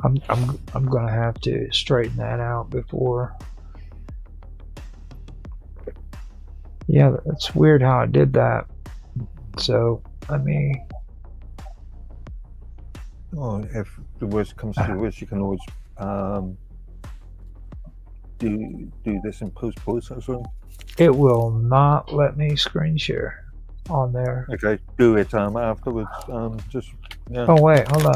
I'm gonna have to straighten that out before. Yeah, it's weird how I did that. So let me. Oh, if the worst comes to the worst, you can always do this in post-processing. It will not let me screen share on there. Okay, do it afterwards. Just Oh wait, hold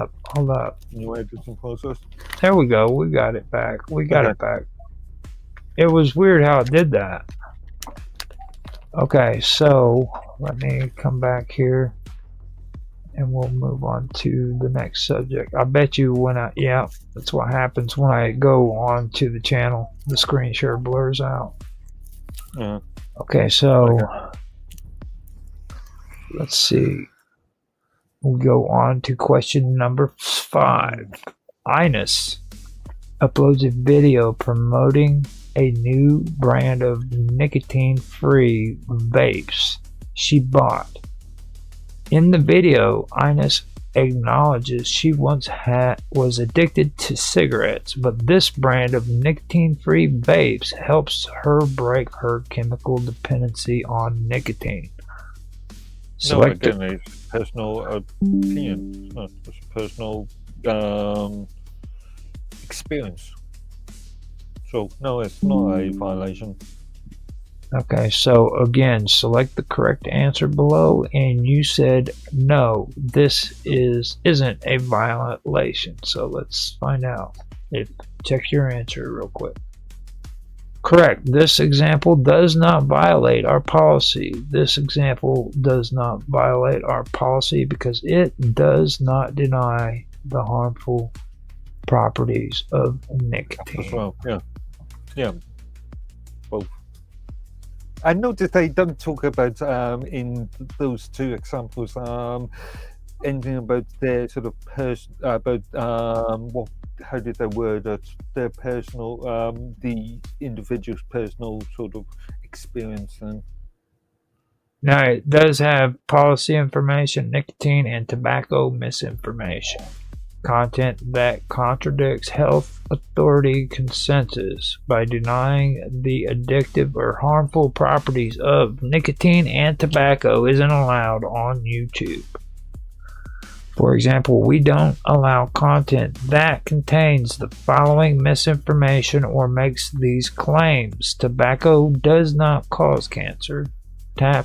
up. new editing process. There we go. We got it back. We got Okay. it back. It was weird how it did that. Okay, so let me come back here and we'll move on to the next subject. I bet you yeah, that's what happens when I go on to the channel. The screen share blurs out. Yeah. Okay, so let's see. We'll go on to question number 5. Ines uploads a video promoting a new brand of nicotine-free vapes she bought. In the video, Ines acknowledges she once was addicted to cigarettes, but this brand of nicotine-free vapes helps her break her chemical dependency on nicotine. Again, it's personal opinion. It's a personal experience. So, no, it's not a violation. Okay, so again, select the correct answer below, and you said no, this isn't a violation. So let's find out. Check your answer real quick. Correct. This example does not violate our policy. This example does not violate our policy because it does not deny the harmful properties of nicotine. As well, yeah. Both. I noticed they don't talk about in those two examples anything about their sort of what. How did they word it? Their personal, the individual's personal sort of experience. And now it does have policy information, nicotine, and tobacco misinformation. Content that contradicts health authority consensus by denying the addictive or harmful properties of nicotine and tobacco isn't allowed on YouTube. For example, we don't allow content that contains the following misinformation or makes these claims. Tobacco does not cause cancer. Tobacco.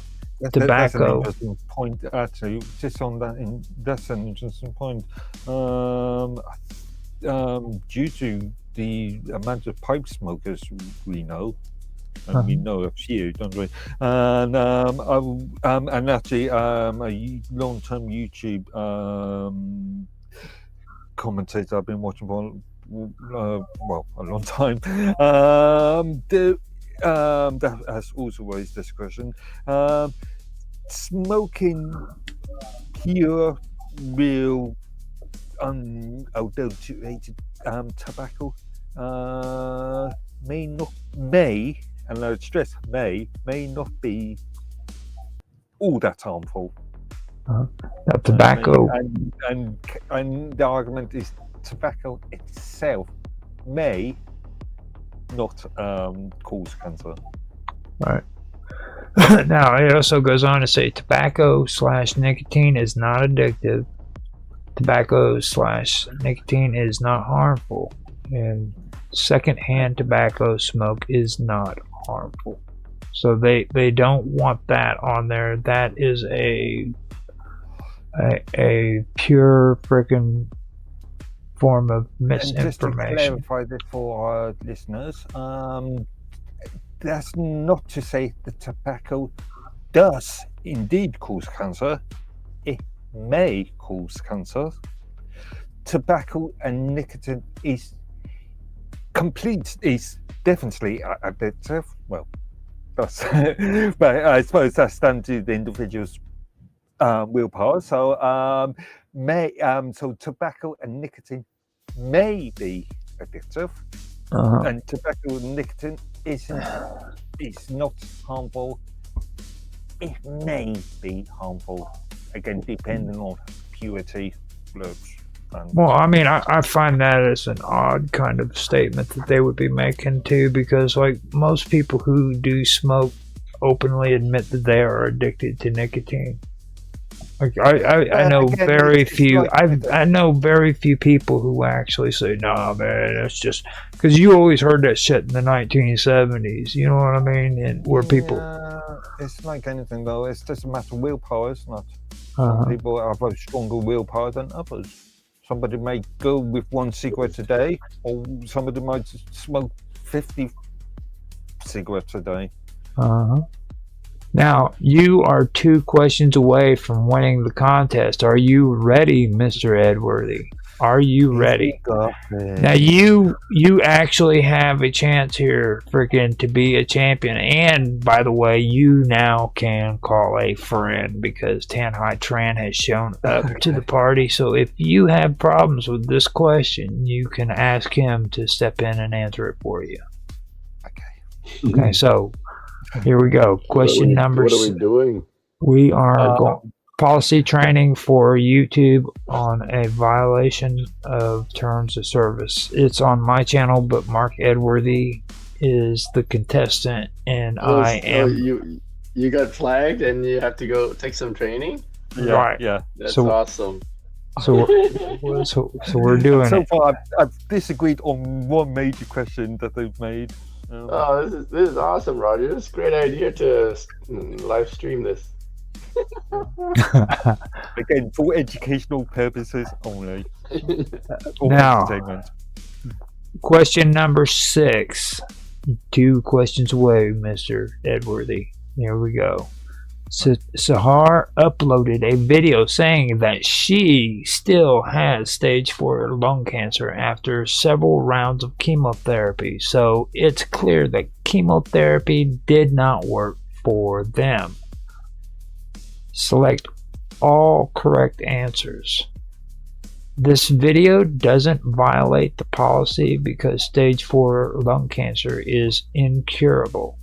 That's an interesting point, actually. Just on that, that's an interesting point. Due to the amount of pipe smokers we know, and we know a few, don't we? And actually, a long-term YouTube commentator I've been watching for a long time. That has also raised this question. Smoking pure, real, unadulterated tobacco may, and I stress may not be all that harmful. Tobacco and the argument is tobacco itself may not cause cancer. Right. Now it also goes on to say tobacco/nicotine is not addictive. Tobacco/nicotine is not harmful, and secondhand tobacco smoke is not harmful. So they don't want that on there. That is a pure freaking form of misinformation. And just to clarify this for our listeners, that's not to say that tobacco does indeed cause cancer. It may cause cancer. Tobacco and nicotine is definitely addictive. Well, that's but I suppose that's down to the individual's willpower. So so tobacco and nicotine may be addictive, and tobacco and nicotine is not harmful. It may be harmful. again, depending on purity blurbs. Well, I mean, I find that as an odd kind of statement that they would be making too, because like most people who do smoke openly admit that they are addicted to nicotine. Like I know again, very it's few. like- I know very few people who actually say, "Nah, man, that's just," because you always heard that shit in the 1970s. You know what I mean? And where people, it's like anything though. It's just a matter of willpower, isn't it? uh, Some people have a stronger willpower than others. Somebody may go with 1 cigarette a day, or somebody might smoke 50 cigarettes a day. Now you are 2 questions away from winning the contest. Are you ready, Mr. Edworthy? Are you ready? Now you actually have a chance here, freaking, to be a champion. And by the way, you now can call a friend because Tanhai Tran has shown up to the party. So if you have problems with this question, you can ask him to step in and answer it for you. Okay, so here we go. Question number. What are we doing? We are going policy training for YouTube on a violation of terms of service. It's on my channel, but Mark Edworthy is the contestant, and I am. You got flagged, and you have to go take some training. Yeah, Right. Yeah. That's awesome. So we're doing So it. far, I've disagreed on one major question that they've made. Oh, this is awesome, Roger. This is a great idea to live stream this. Again, for educational purposes only. Now, Entertainment. question number 6. 2 questions away, Mr. Edworthy. Here we go. Sahar uploaded a video saying that she still has stage 4 lung cancer after several rounds of chemotherapy. So it's clear that chemotherapy did not work for them. Select all correct answers. This video doesn't violate the policy because stage 4 lung cancer is incurable.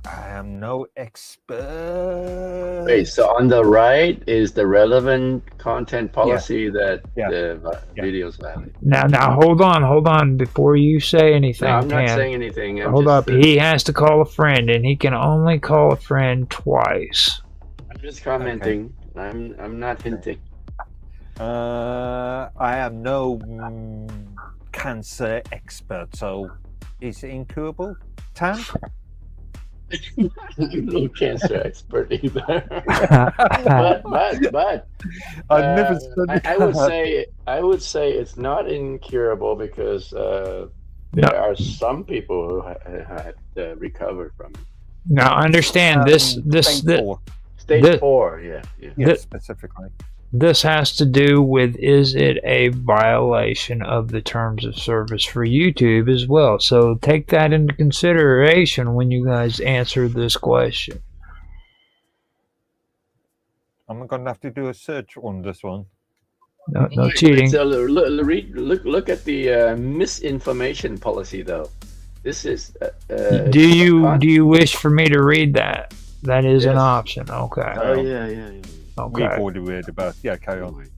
I am no expert. Wait, so on the right is the relevant content policy that the video's valid. Now hold on before you say anything. No, I'm not Tan. saying anything. Hold up. He has to call a friend, and he can only call a friend twice. I'm just commenting. Okay. I'm not hinting. I am no cancer expert, so is it incurable? Tan? I'm no cancer expert either. but I've never studied I would say it's not incurable because there are some people who had recovered from it. Now understand Stage 4, yeah, specifically. This has to do with, is it a violation of the terms of service for YouTube as well? So take that into consideration when you guys answer this question. I'm going to have to do a search on this one. No cheating. So look at the misinformation policy, though. This is. Do you wish for me to read that? That is an option. Okay. Oh yeah. We've already read about. Yeah, carry on.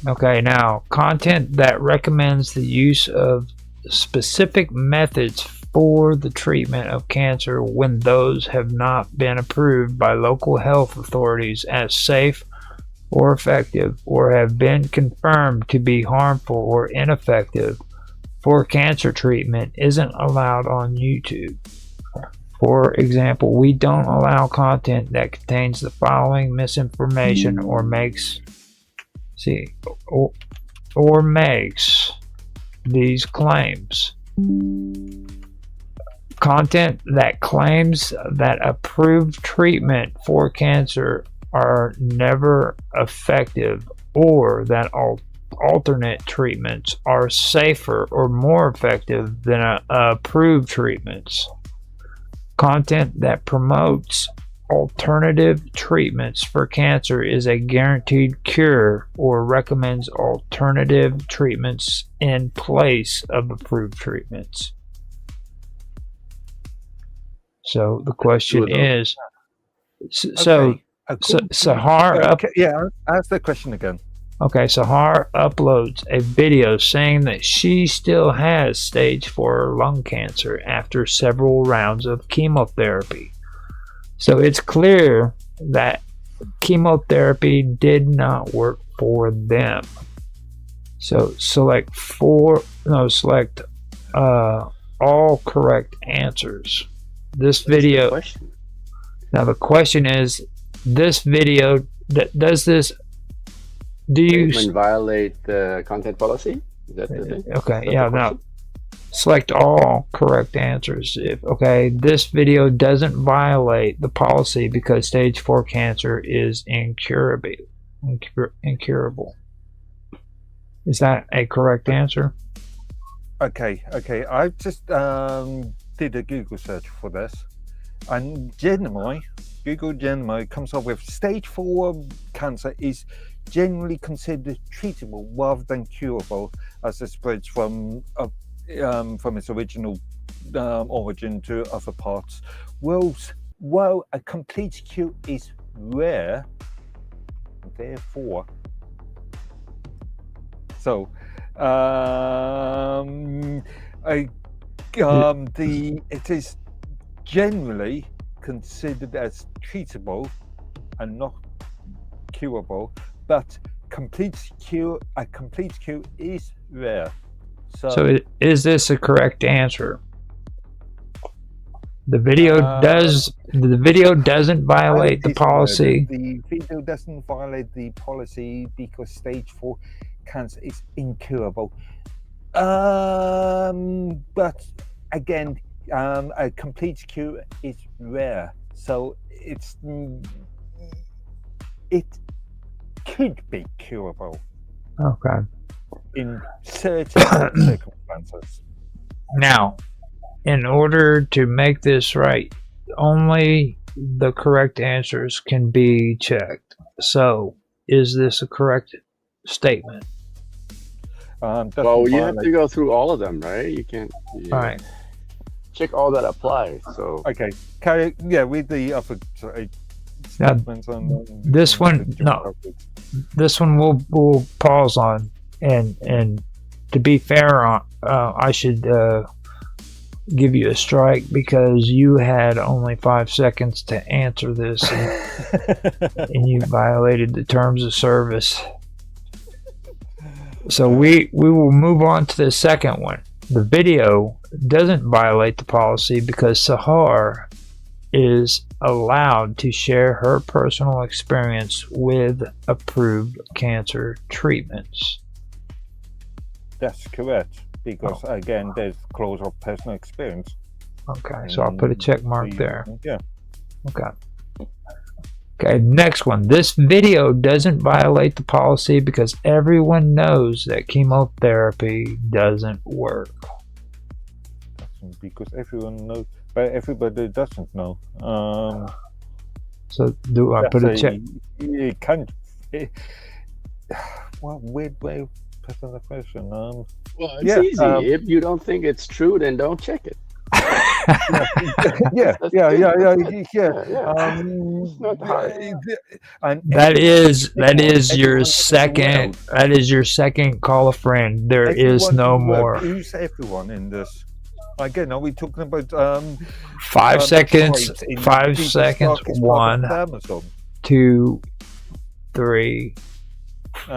Okay, now content that recommends the use of specific methods for the treatment of cancer when those have not been approved by local health authorities as safe or effective, or have been confirmed to be harmful or ineffective for cancer treatment isn't allowed on YouTube. For example, we don't allow content that contains the following misinformation or makes these claims. Content that claims that approved treatment for cancer are never effective, or that alternate treatments are safer or more effective than approved treatments. Content that promotes alternative treatments for cancer is a guaranteed cure or recommends alternative treatments in place of approved treatments. So the question is, Sahar ask the question again. Okay, Sahar uploads a video saying that she still has stage 4 lung cancer after several rounds of chemotherapy. So it's clear that chemotherapy did not work for them. So select all correct answers. This video. Now the question is, this video does this. Do you violate the content policy? Is that the thing? Okay, yeah. Now select all correct answers. This video doesn't violate the policy because stage 4 cancer is incurable. Is that a correct answer? Okay. I just did a Google search for this, and Google Gemini comes up with stage 4 cancer is generally considered treatable rather than curable, as it spreads from its original origin to other parts. While a complete cure is rare, therefore. So, it is generally considered as treatable and not curable, but a complete cure is rare. So is this a correct answer? The video doesn't violate the policy. The video doesn't violate the policy because stage 4 cancer is incurable. But again, a complete cure is rare, so it could be curable. Okay. In certain circumstances. Now, in order to make this right, only the correct answers can be checked. So, is this a correct statement? Well, you have to go through all of them, right? You can't. All right. Check all that apply. So. Okay. Read the other statements on this one. No. This one we'll pause on, and to be fair, I should give you a strike because you had only 5 seconds to answer this, and you violated the terms of service. So we will move on to the second one. The video doesn't violate the policy because Sahar is allowed to share her personal experience with approved cancer treatments. That's correct, because again, there's clause of personal experience. Okay, so I'll put a check mark there. Yeah. Okay, next one. This video doesn't violate the policy because everyone knows that chemotherapy doesn't work. Because everyone knows, but everybody doesn't know. So do I put a check? You can't. Well, weird way of putting the question. Well, it's easy. If you don't think it's true, then don't check it. Yeah. That is your second. That is your second call a friend. There is no more. Who's everyone in this? Again, are we talking about 5 seconds? 5 seconds. 1, 2, 3, 4.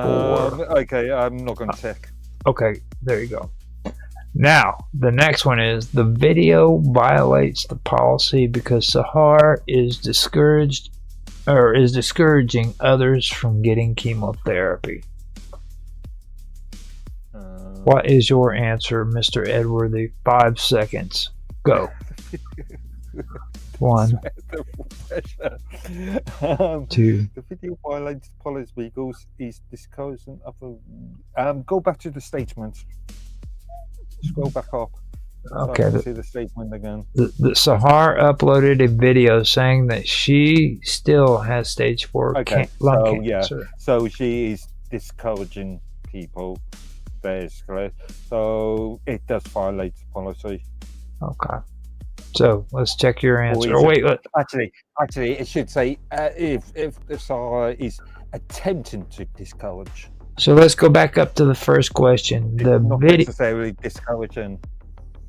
Okay, I'm not going to check. Okay, there you go. Now, the next one is the video violates the policy because Sahar is discouraging others from getting chemotherapy. What is your answer, Mr. Edworthy? 5 seconds. Go. 1, 2. The video violates the policy because he's disclosing other. Go back to the statement. Scroll back up. Okay. See the statement again. The Sahar uploaded a video saying that she still has stage 4 lung cancer. Yeah. So she is discouraging people, basically. So it does violate the policy. Okay. So let's check your answer. Or Oh wait, actually, it should say if the Sahara is attempting to discourage, so let's go back up to the first question. not necessarily discouraging.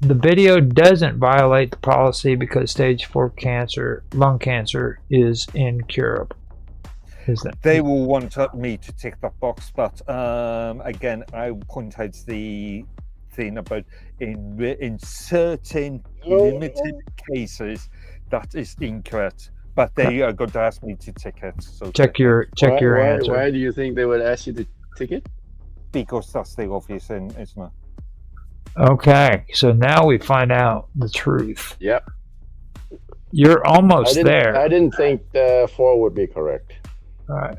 The video doesn't violate the policy because stage 4 lung cancer is incurable. Is that? They will want me to tick that box, but again, I point out the thing about in certain limited cases that is incorrect. But they are going to ask me to tick it. So check your answer. Why do you think they would ask you to tick it? Because that's the obvious, isn't it? Okay, so now we find out the truth. Yep. You're almost there. I didn't think 4 would be correct. All right.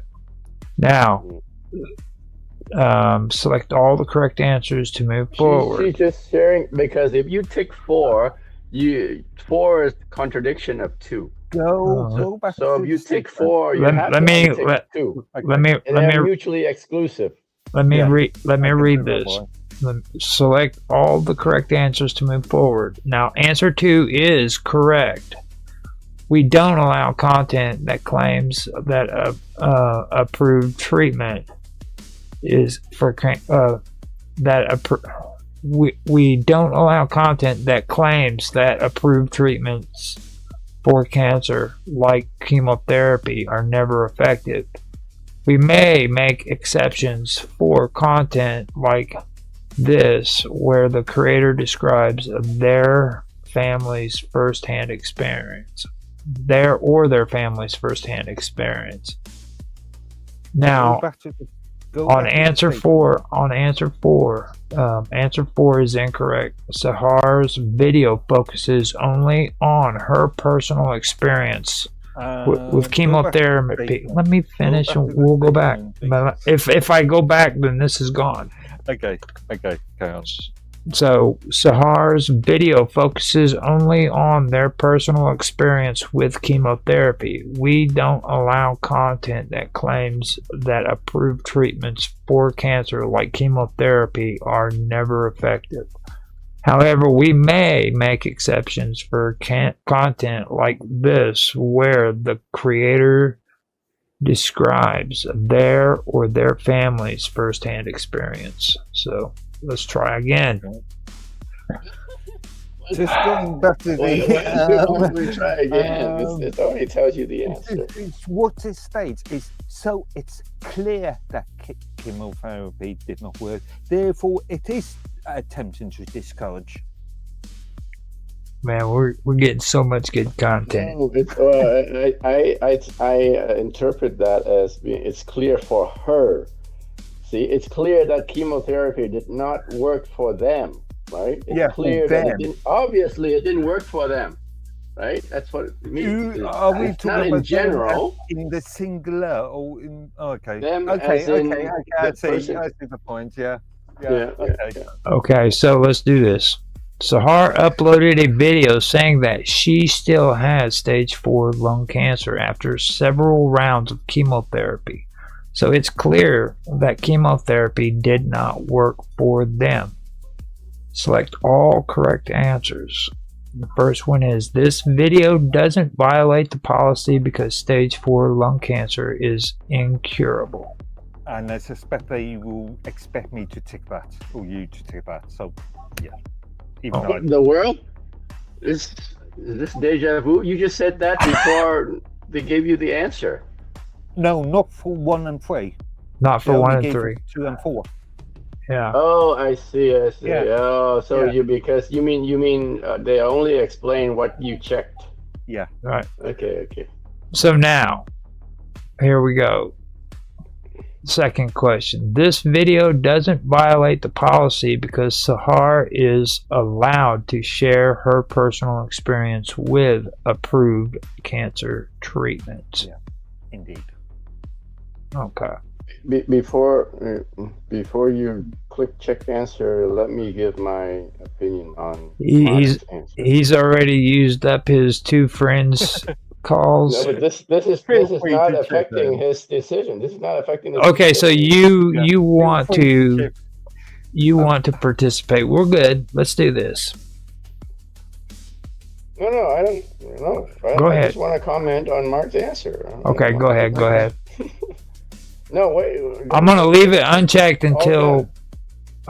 Now, select all the correct answers to move forward. She's just sharing, because if you tick 4, 4 is contradiction of 2. Go back. So if you tick 4, you have to tick 2. Let me mutually exclusive. Let me read this. Select all the correct answers to move forward. Now, answer 2 is correct. We don't allow content that claims that approved treatment is for we don't allow content that claims that approved treatments for cancer, like chemotherapy, are never effective. We may make exceptions for content like this, where the creator describes their family's first-hand experience. Their family's first-hand experience. Now, answer 4, answer 4 is incorrect. Sahar's video focuses only on her personal experience with chemotherapy. Let me finish and we'll go back. But if I go back, then this is gone. Okay, carry on. So Sahar's video focuses only on their personal experience with chemotherapy. We don't allow content that claims that approved treatments for cancer, like chemotherapy, are never effective. However, we may make exceptions for content like this, where the creator describes their family's first-hand experience. So let's try again. Just going back to we try again. It only tells you the answer. What it states is, so it's clear that chemotherapy did not work. Therefore, it is attempting to discourage. Man, we're getting so much good content. No, I interpret that as being, it's clear for her. See, it's clear that chemotherapy did not work for them, right? It's clear that obviously it didn't work for them, right? That's what it means. Are we talking not in general? In the singular or in? Okay. Them okay. I see the point. Yeah. Okay, so let's do this. Sahar uploaded a video saying that she still has stage 4 lung cancer after several rounds of chemotherapy. So it's clear that chemotherapy did not work for them. Select all correct answers. The first one is, this video doesn't violate the policy because stage 4 lung cancer is incurable. And I suspect they will expect me to tick that, or you to tick that. So, yeah. What in the world? Is this deja vu? You just said that before they gave you the answer. No, not for 1 and 3. Not for 1 and 3. 2 and 4. Yeah. Oh, I see. Yeah. Oh, so you mean they only explain what you checked. Yeah. Right. Okay. So now, here we go. Second question. This video doesn't violate the policy because Sahar is allowed to share her personal experience with approved cancer treatments. Yeah, indeed. Okay. Before you click check answer, let me give my opinion on he's already used up his 2 friends calls. No, but this is not affecting his decision. This is not affecting his Okay, so decision. you want to participate. We're good. Let's do this. No, I don't. No, Go I ahead. just want to comment on Mark's answer. Okay, go ahead. Go ahead. No, wait. I'm gonna leave it unchecked until. Okay.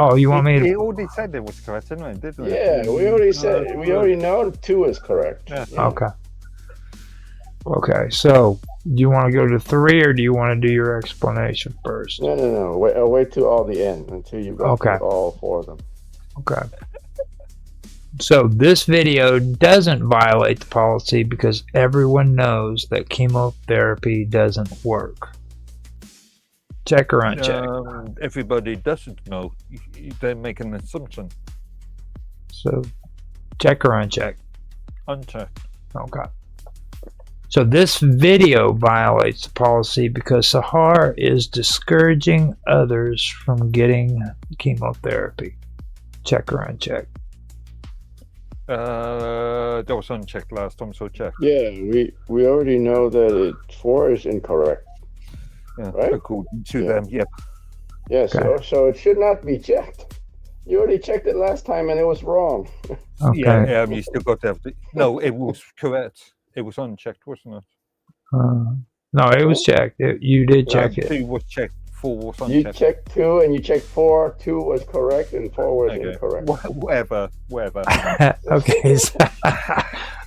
Oh, you want me He to? already said it was correct, didn't he? Yeah, we already said. We already know 2 is correct. Yeah. Okay. Okay. So, do you want to go to 3, or do you want to do your explanation first? No. Wait. Wait till all the end until you go through all 4 of them. Okay. So this video doesn't violate the policy because everyone knows that chemotherapy doesn't work. Check or uncheck? Everybody doesn't know. They make an assumption. So check or uncheck? Uncheck. Okay. So this video violates the policy because Sahar is discouraging others from getting chemotherapy. Check or uncheck? That was unchecked last time, so check. Yeah, we already know that 4 is incorrect. Yeah, right? According to them, yeah. Yeah, Okay. so it should not be checked. You already checked it last time and it was wrong. Okay. Yeah, you still got to have to. No, it was correct. It was unchecked, wasn't it? No, it was checked. You did check it. 2 was checked, 4 was You unchecked. checked 2 and you checked 4. 2 was correct and 4 was Okay. incorrect. Whatever. Okay.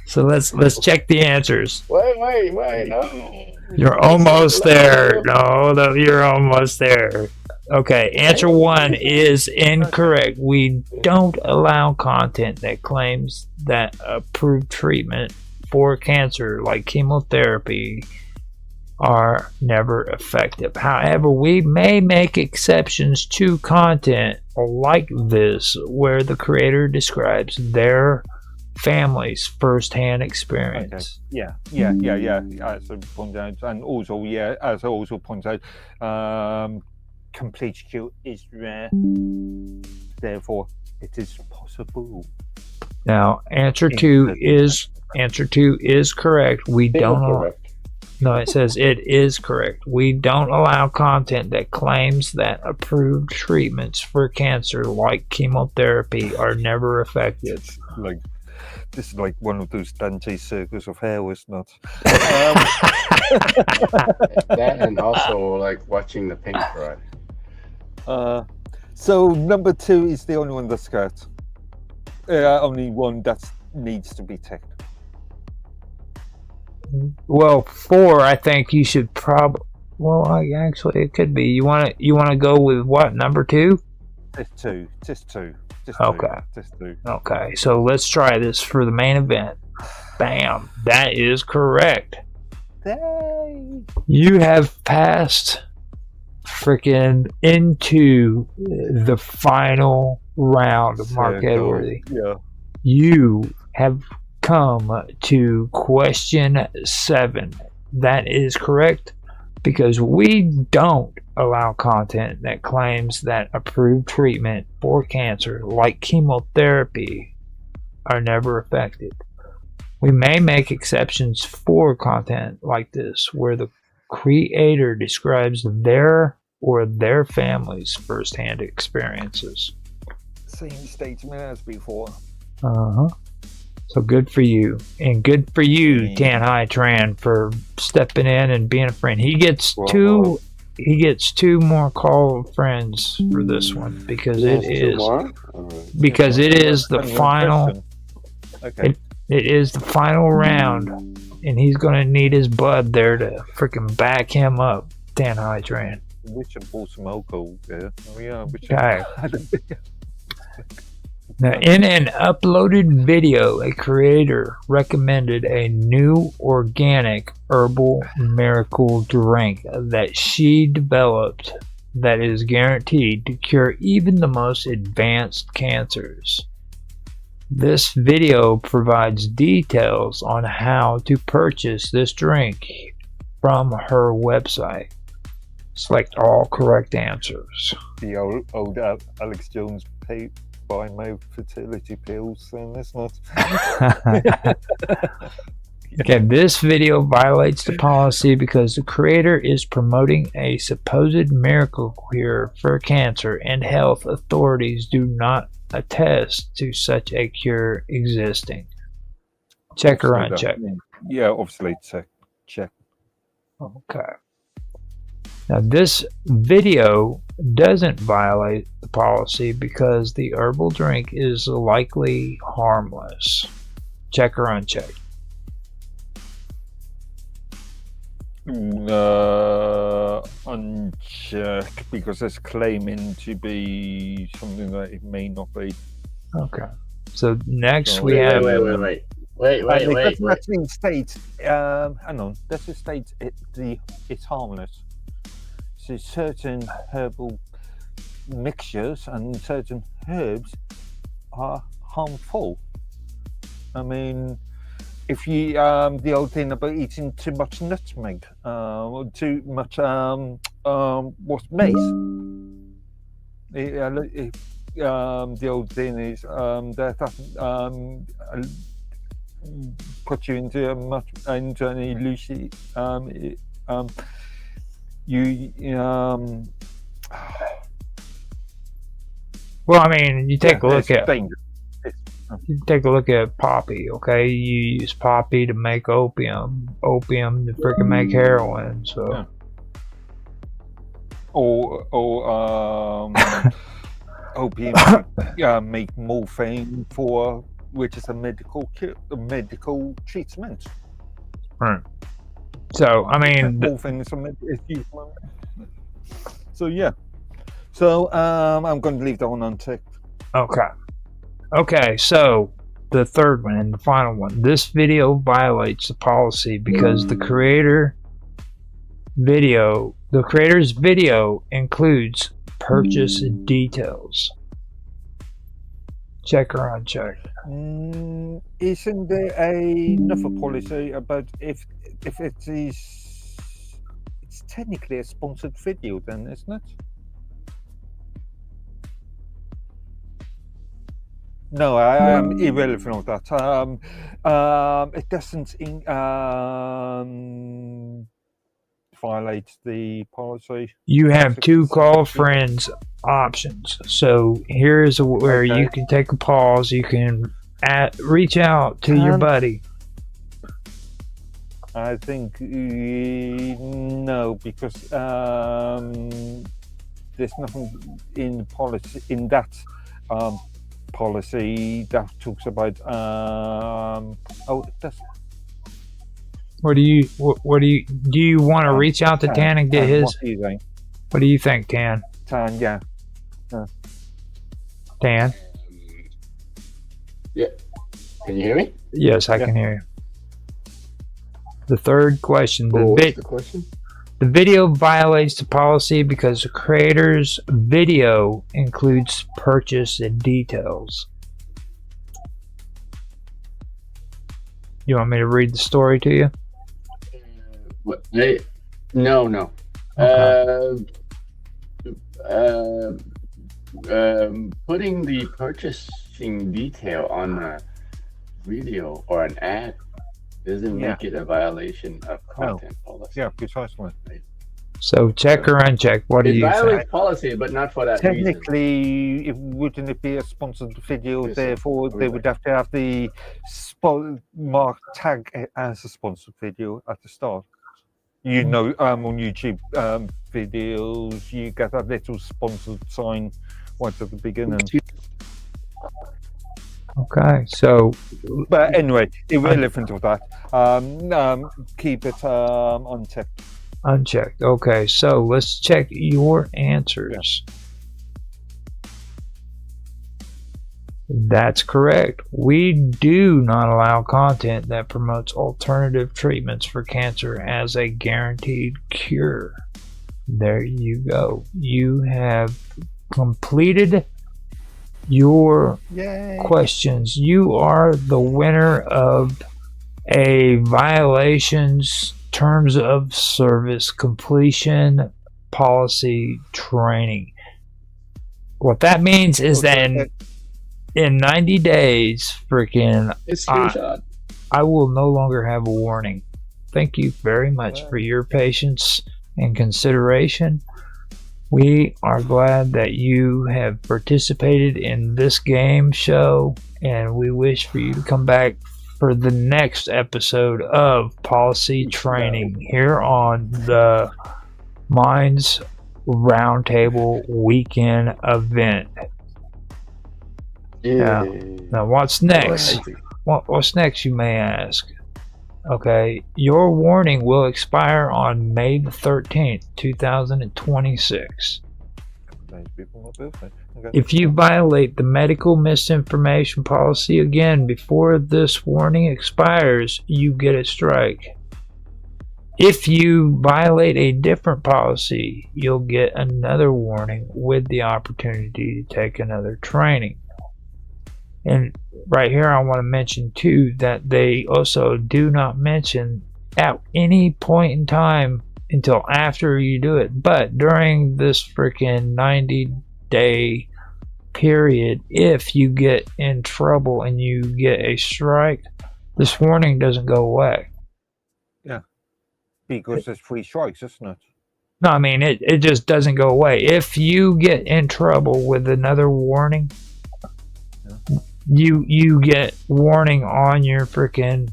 So let's check the answers. Wait, no. You're almost there. No, you're almost there. Okay, answer 1 is incorrect. We don't allow content that claims that approved treatment for cancer, like chemotherapy, are never effective. However, we may make exceptions to content like this where the creator describes their family's first-hand experience. Okay. Yeah. As I point out, and also, as I also point out, complete cure is rare. Therefore, it is possible. Now, answer 2 is correct. We don't. Incorrect. No, it says it is correct. We don't allow content that claims that approved treatments for cancer, like chemotherapy, are never effective. This is like one of those Dante circles of hell, isn't it? That and also like watching the paint dry. So number 2 is the only one that's correct. Only one that needs to be checked. Well, 4, I think you should probably. Well, actually, it could be. You want to go with what, number 2? Just two. Okay. Just 2. Okay, so let's try this for the main event. Bam, that is correct. Yay. You have passed freaking into the final round of Mark Edworthy. Yeah. You have come to question 7. That is correct because we don't allow content that claims that approved treatment for cancer, like chemotherapy, are never effective. We may make exceptions for content like this where the creator describes their or their family's first-hand experiences. Same statement as before. So good for you, and good for you, Tan Hai Tran, for stepping in and being a friend. He gets two. He gets 2 more call friends for this one because it is the final. Okay. It is the final round, and he's going to need his bud there to freaking back him up, Tan Hai Tran. We should pull some alcohol there. Oh yeah. Okay. Now, in an uploaded video, a creator recommended a new organic herbal miracle drink that she developed that is guaranteed to cure even the most advanced cancers. This video provides details on how to purchase this drink from her website. Select all correct answers. The old Alex Jones buy my fertility pills, then that's not. Okay, this video violates the policy because the creator is promoting a supposed miracle cure for cancer, and health authorities do not attest to such a cure existing. Check or Obviously that- uncheck? Yeah, obviously check. Okay. Now, this video doesn't violate the policy because the herbal drink is likely harmless. Check or uncheck? Uncheck, because it's claiming to be something that it may not be. Okay. So next So we have. Wait. It doesn't actually state. Hang on. Does it state it's harmless? So certain herbal mixtures and certain herbs are harmful. I mean, if you the old thing about eating too much nutmeg, or too much what's mace? The old thing is that doesn't put you into an illusion. Well, I mean, you take a look at. dangerous. You take a look at poppy, okay? You use poppy to make opium to freaking make heroin, so. Yeah. Or opium make morphine which is a medical treatment. Right. So, I mean, morphine is so yeah. So I'm going to leave that one unticked. Okay, so the third one and the final one. This video violates the policy because the creator's video includes purchase details. Check or uncheck? Isn't there another policy about if it is? It's technically a sponsored video, then, isn't it? No, I am irrelevant of that. It doesn't violate the policy. You have two call friends options. So here's where you can take a pause. You can reach out to your buddy. I think no, because there's nothing in the policy in that policy that talks about it does. Do you want to reach out to Tan and get his? What do you think, Tan? Tan, yeah. Tan? Yeah. Can you hear me? Yes, I can hear you. The third question. What's the question? The video violates the policy because the creator's video includes purchase details. You want me to read the story to you? What? No. Okay. Putting the purchasing detail on a video or an ad doesn't make it a violation of content policy. Yeah, precisely. So check or uncheck? What do you think? It violates policy, but not for that Technically, wouldn't it be a sponsored video? Therefore, they would have to have the mark tag it as a sponsored video at the start. You know, on YouTube videos, you get that little sponsored sign right at the beginning. Okay, so. But anyway, irrelevant of that. Keep it unchecked. Unchecked. Okay, so let's check your answers. Yeah. That's correct. We do not allow content that promotes alternative treatments for cancer as a guaranteed cure. There you go. You have completed your questions. You are the winner of a violations terms of service completion policy training. What that means is that in 90 days, freaking, I will no longer have a warning. Thank you very much for your patience and consideration. We are glad that you have participated in this game show, and we wish for you to come back for the next episode of Policy Training here on the Minds Roundtable weekend event. Yeah. Now, what's next? What's next, you may ask? Okay, your warning will expire on May the 13th, 2026. If you violate the medical misinformation policy again before this warning expires, you get a strike. If you violate a different policy, you'll get another warning with the opportunity to take another training. And right here I want to mention too that they also do not mention at any point in time until after you do it, but during this freaking 90-day period, if you get in trouble and you get a strike, this warning doesn't go away. Yeah, because there's 3 strikes, isn't it? No, I mean it just doesn't go away. If you get in trouble with another warning, you get warning on your freaking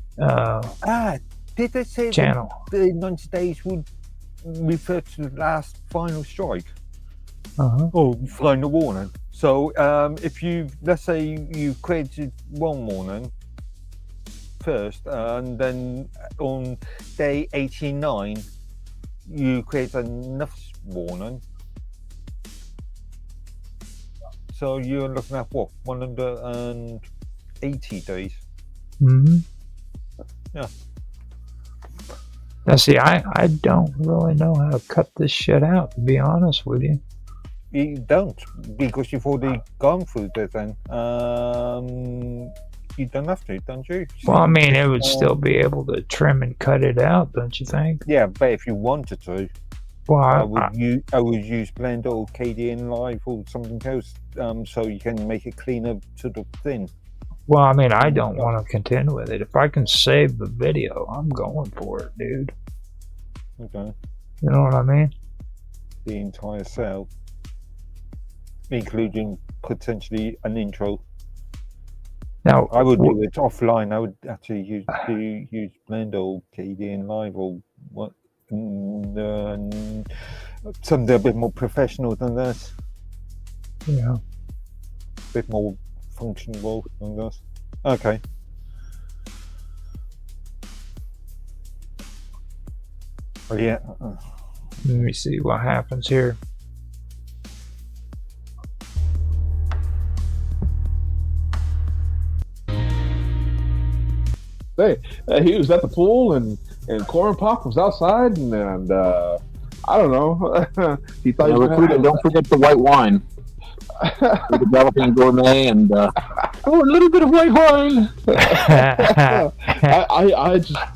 did they say channel. The 90 days would refer to the last final strike? Or final warning. So if you, let's say you created one warning first, and then on day 89 you create another warning, so you're looking at what, 180 days? Yeah. Now see, I don't really know how to cut this shit out, to be honest with you. You don't, because you've already gone through the thing. You don't have to, don't you? Well, I mean, it would still be able to trim and cut it out, don't you think? Yeah, but if you wanted to, well, I would use Blender or KDN Live or something else, so you can make it cleaner to the thing. Well, I mean, I don't want to contend with it. If I can save the video, I'm going for it, dude. Okay. You know what I mean? The entire cell, including potentially an intro. Now, I would do it offline. I would actually use Blender or KDN Live or what, something a bit more professional than this. Yeah. A bit more functional than this. Okay. Well, yeah. Let me see what happens here. Hey, he was at the pool and Corn Pop was outside and I don't know. He thought don't forget the white wine. We're developing gourmet and a little bit of white wine. I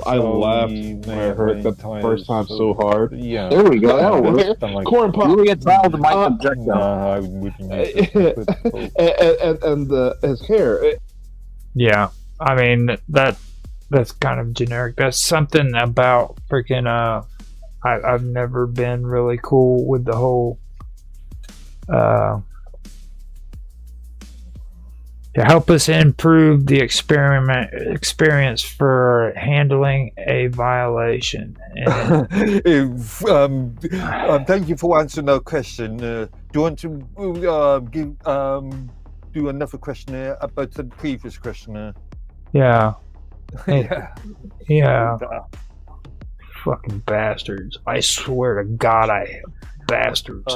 laughed when I heard that the first time so hard. Yeah, there we go. That'll work. Corn Pop. You get tired of my subject. I wouldn't. And his hair. Yeah, I mean that's kind of generic. That's something about freaking. I've never been really cool with the whole. To help us improve the experience for handling a violation. Thank you for answering that question. Do you want to do another questionnaire about the previous questionnaire? Yeah. Yeah. Fucking bastards. I swear to God, I hate bastards.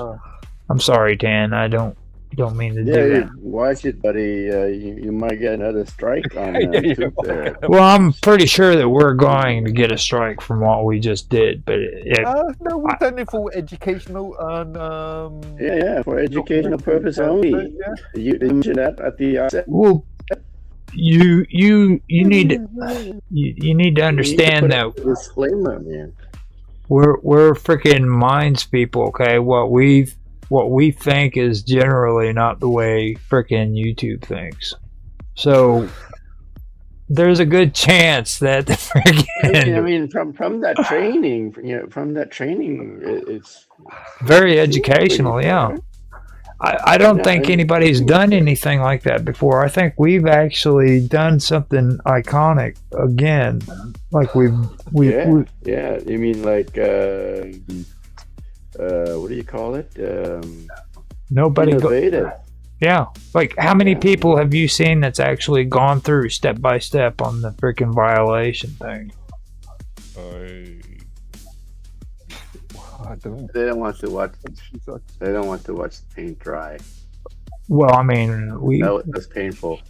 I'm sorry, Tan. I don't mean to do that. Watch it, buddy. You might get another strike on that. Well, I'm pretty sure that we're going to get a strike from what we just did, but no, we've done it for educational and for educational purpose only. Yeah. You mentioned that at the outset. Well, you need to you need to understand that disclaimer, man. We're freaking minds people, okay? What we think is generally not the way freaking YouTube thinks. So there's a good chance that the freaking I mean, from that training, it's very educational, yeah. I don't think anybody's done anything like that before. I think we've actually done something iconic again. Like we yeah. You mean like what do you call it? Nobody innovative. Yeah, like how many people have you seen that's actually gone through step by step on the freaking violation thing? They don't want to watch. They don't want to watch the paint dry. Well, I mean, that's painful.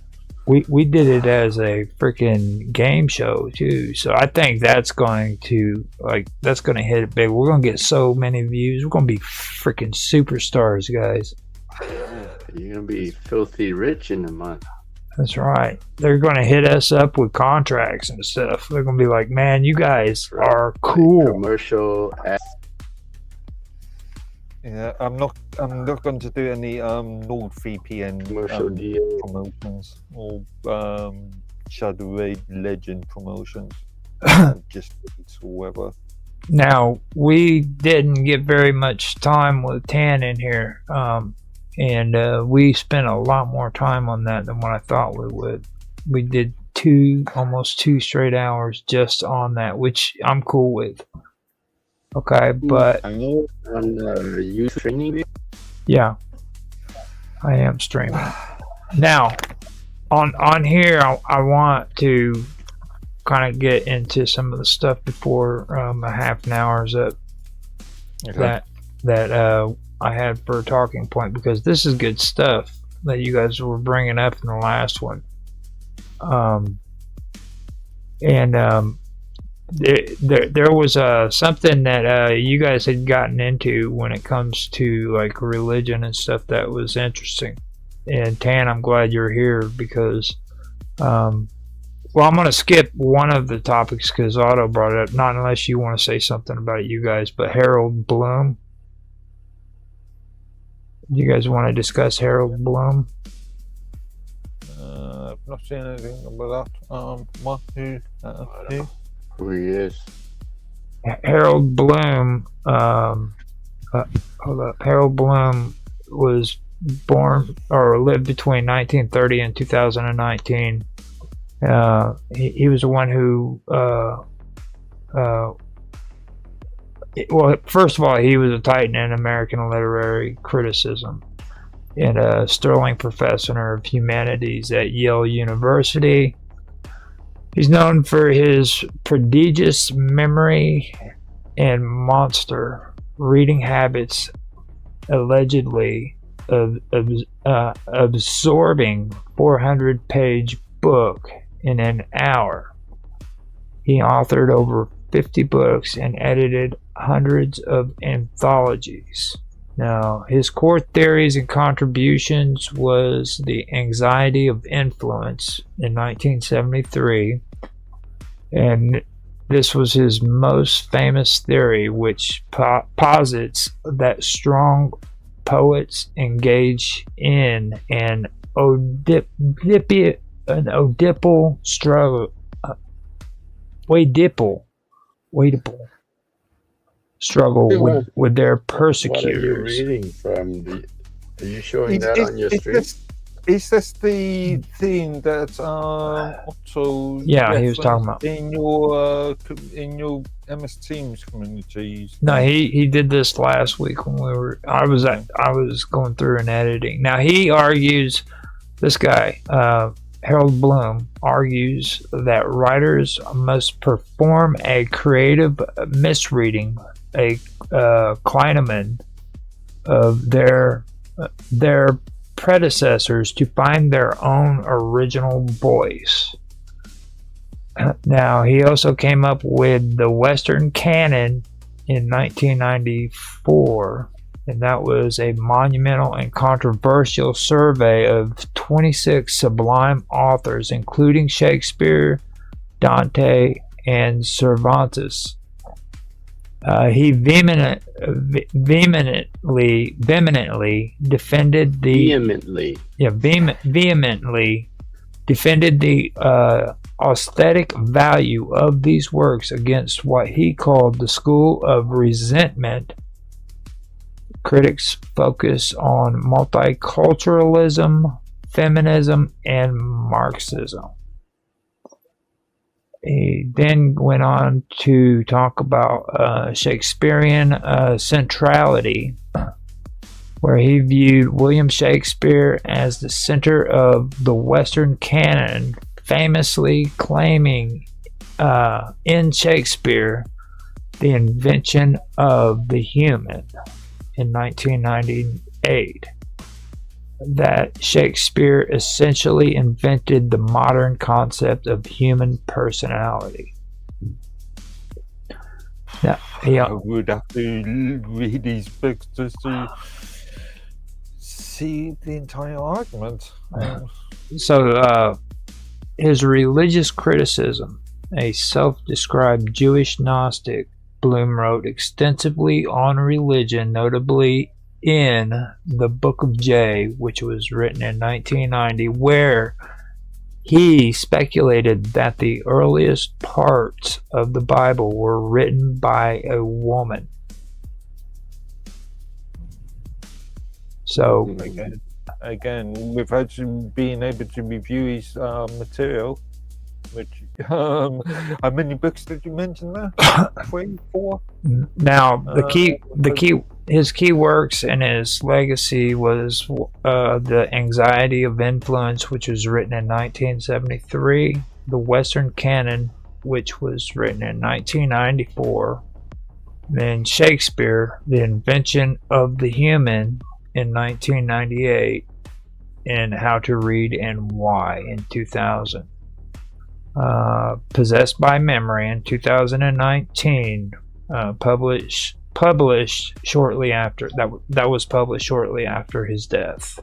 We did it as a freaking game show too, so I think that's going to hit it big. We're gonna get so many views. We're gonna be freaking superstars, guys. You're gonna be filthy rich in a month. That's right. They're gonna hit us up with contracts and stuff. They're gonna be like, "Man, you guys are cool." Like commercial. Yeah, I'm not going to do any NordVPN commercial deal promotions or Shadow Raid Legend promotions. Just whoever. Now, we didn't get very much time with Tan in here, and we spent a lot more time on that than what I thought we would. We did almost 2 straight hours just on that, which I'm cool with. Okay, but you streaming? Yeah, I am streaming. Now, on here, I want to kind of get into some of the stuff before a half an hour is up. Okay. That I had for a talking point, because this is good stuff that you guys were bringing up in the last one. There was something that you guys had gotten into when it comes to like religion and stuff that was interesting. And Tan, I'm glad you're here because, well, I'm going to skip one of the topics because Otto brought it up. Not unless you want to say something about it, you guys. But Harold Bloom. You guys want to discuss Harold Bloom? I've not seen anything about that. Who he is? Harold Bloom. Hold up. Harold Bloom was born or lived between 1930 and 2019. He was the one who. Well, first of all, he was a titan in American literary criticism and a sterling professor of humanities at Yale University. He's known for his prodigious memory and monster reading habits, allegedly absorbing 400-page book in an hour. He authored over 50 books and edited hundreds of anthologies. Now, his core theories and contributions was the anxiety of influence in 1973, and this was his most famous theory, which posits that strong poets engage in an Oedipal struggle. Struggle with their persecutors. What are you reading from? Are you showing that on your stream? Is this the thing that also? Yeah, he was talking about in your MS Teams communities. No, he did this last week when I was going through and editing. Now he argues, this guy Harold Bloom argues that writers must perform a creative misreading, a Kleineman of their predecessors to find their own original voice. Now, he also came up with the Western Canon in 1994, and that was a monumental and controversial survey of 26 sublime authors, including Shakespeare, Dante, and Cervantes. He vehemently defended the aesthetic value of these works against what he called the school of resentment critics focus on multiculturalism, feminism, and Marxism. He then went on to talk about Shakespearean centrality, where he viewed William Shakespeare as the center of the Western canon, famously claiming in Shakespeare the invention of the human in 1998. That Shakespeare essentially invented the modern concept of human personality. Now, I would have to read these books just to see the entire argument. So, his religious criticism, a self-described Jewish Gnostic, Bloom wrote extensively on religion, notably in the Book of J, which was written in 1990, where he speculated that the earliest parts of the Bible were written by a woman. So, again, without being able to review his material, which how many books did you mention there? 3, 4? Now, his key works and his legacy was The Anxiety of Influence, which was written in 1973, The Western Canon, which was written in 1994, then Shakespeare, The Invention of the Human in 1998, and How to Read and Why in 2000. Possessed by Memory in 2019, published shortly after that was published shortly after his death.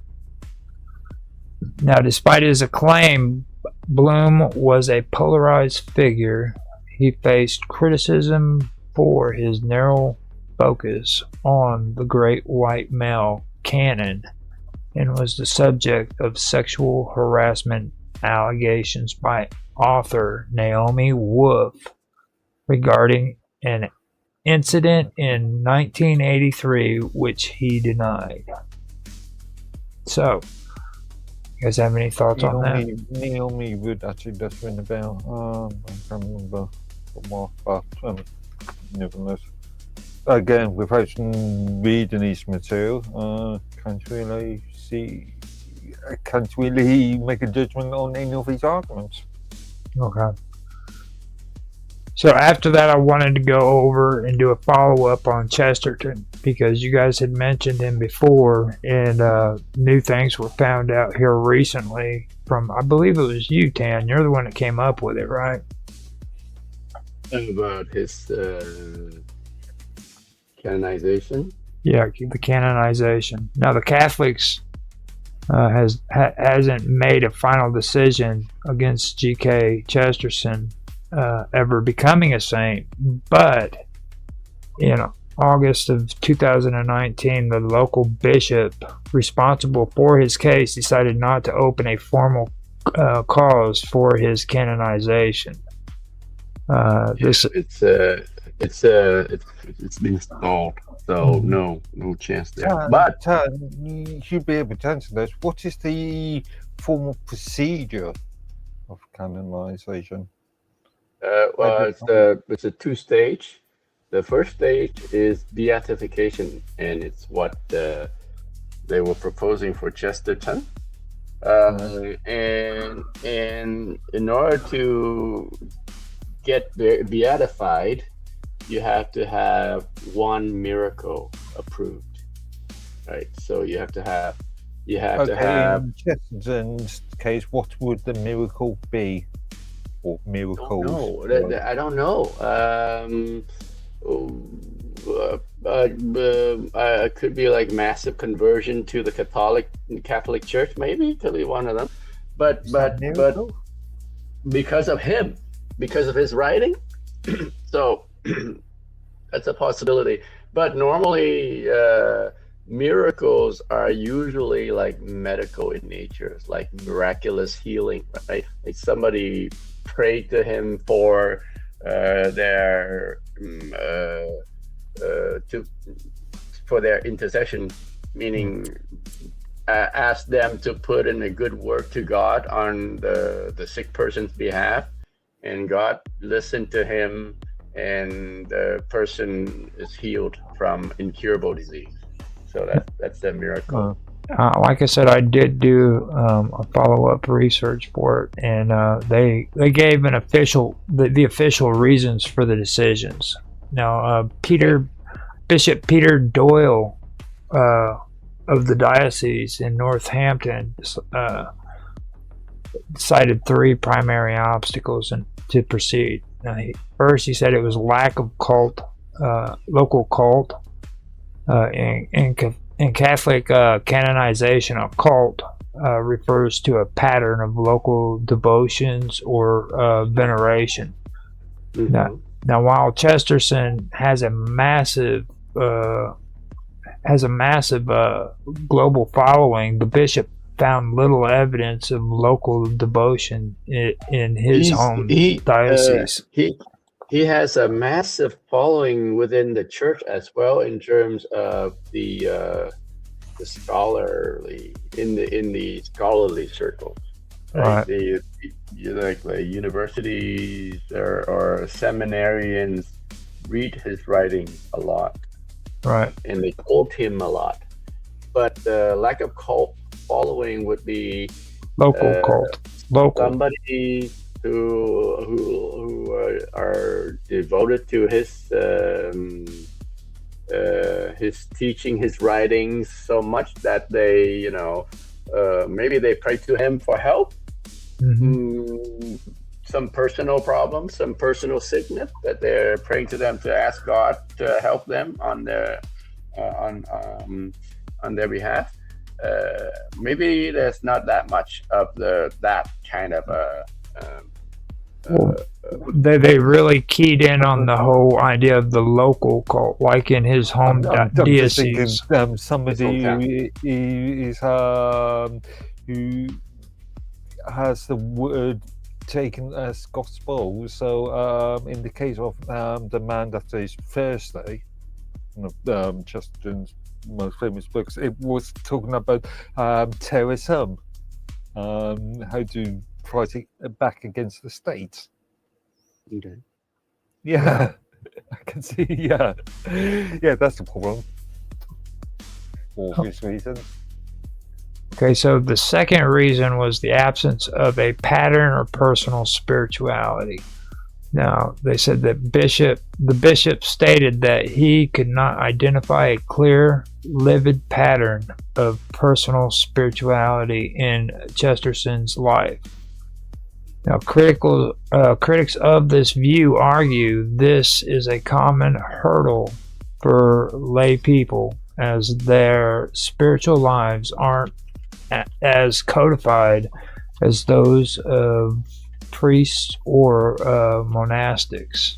Now, despite his acclaim, Bloom was a polarized figure. He faced criticism for his narrow focus on the great white male canon and was the subject of sexual harassment allegations by author Naomi Wolf regarding an incident in 1983 which he denied. So, you guys have any thoughts on that? Naomi Wood actually does ring a bell. I can't remember more, but nevertheless. Again, without reading his material, can't really make a judgment on any of his arguments. Okay. So after that, I wanted to go over and do a follow-up on Chesterton because you guys had mentioned him before, and new things were found out here recently from, I believe it was you, Tan. You're the one that came up with it, right? About his canonization? Yeah, the canonization. Now, the Catholics hasn't made a final decision against G.K. Chesterton ever becoming a saint, but in August of 2019, the local bishop responsible for his case decided not to open a formal cause for his canonization. It's been stalled, so no chance there. But you should be able to answer this. What is the formal procedure of canonization? Well, it's a 2-stage. The first stage is beatification, and it's what they were proposing for Chesterton. And in order to get beatified, you have to have one miracle approved, right? So you have to have. In Chesterton's case, what would the miracle be? Or miracles? I don't know. It could be like massive conversion to the Catholic Church, maybe. Could be one of them. But because of him, because of his writing, so that's a possibility. But normally, miracles are usually like medical in nature, like miraculous healing, right? Like somebody prayed to him for for their intercession, meaning ask them to put in a good work to God on the sick person's behalf, and God listened to him, and the person is healed from incurable disease. So that's the miracle. Like I said, I did do a follow-up research for it, and they gave the official reasons for the decisions. Now, Bishop Peter Doyle of the diocese in Northampton cited 3 primary obstacles to proceed. Now, first, he said it was lack of local cult, in Catholic canonization. A cult refers to a pattern of local devotions or veneration. Mm-hmm. Now, while Chesterton has a massive global following, the bishop found little evidence of local devotion in his home diocese. He has a massive following within the church as well, in terms of the scholarly in the scholarly circles. Right. The universities or seminarians read his writings a lot. Right. And they quote him a lot. But the lack of cult following would be local. Somebody who are devoted to his teaching, his writings so much that they, maybe they pray to him for help. Mm-hmm. Some personal problems, some personal sickness that they're praying to them to ask God to help them on their on their behalf. Maybe there's not that much of that kind of they really keyed in on the whole idea of the local cult, like in his home diocese. Somebody who has the word taken as gospel. So in the case of the man that is Thursday, one of Chesterton's most famous books, it was talking about terrorism, how to fight it back against the state. Okay. Yeah, I can see. Yeah, that's the problem. For obvious reasons. Okay, so the second reason was the absence of a pattern or personal spirituality. Now, they said that the bishop stated that he could not identify a clear, livid pattern of personal spirituality in Chesterton's life. Now, critics of this view argue this is a common hurdle for lay people, as their spiritual lives aren't as codified as those of priests or monastics.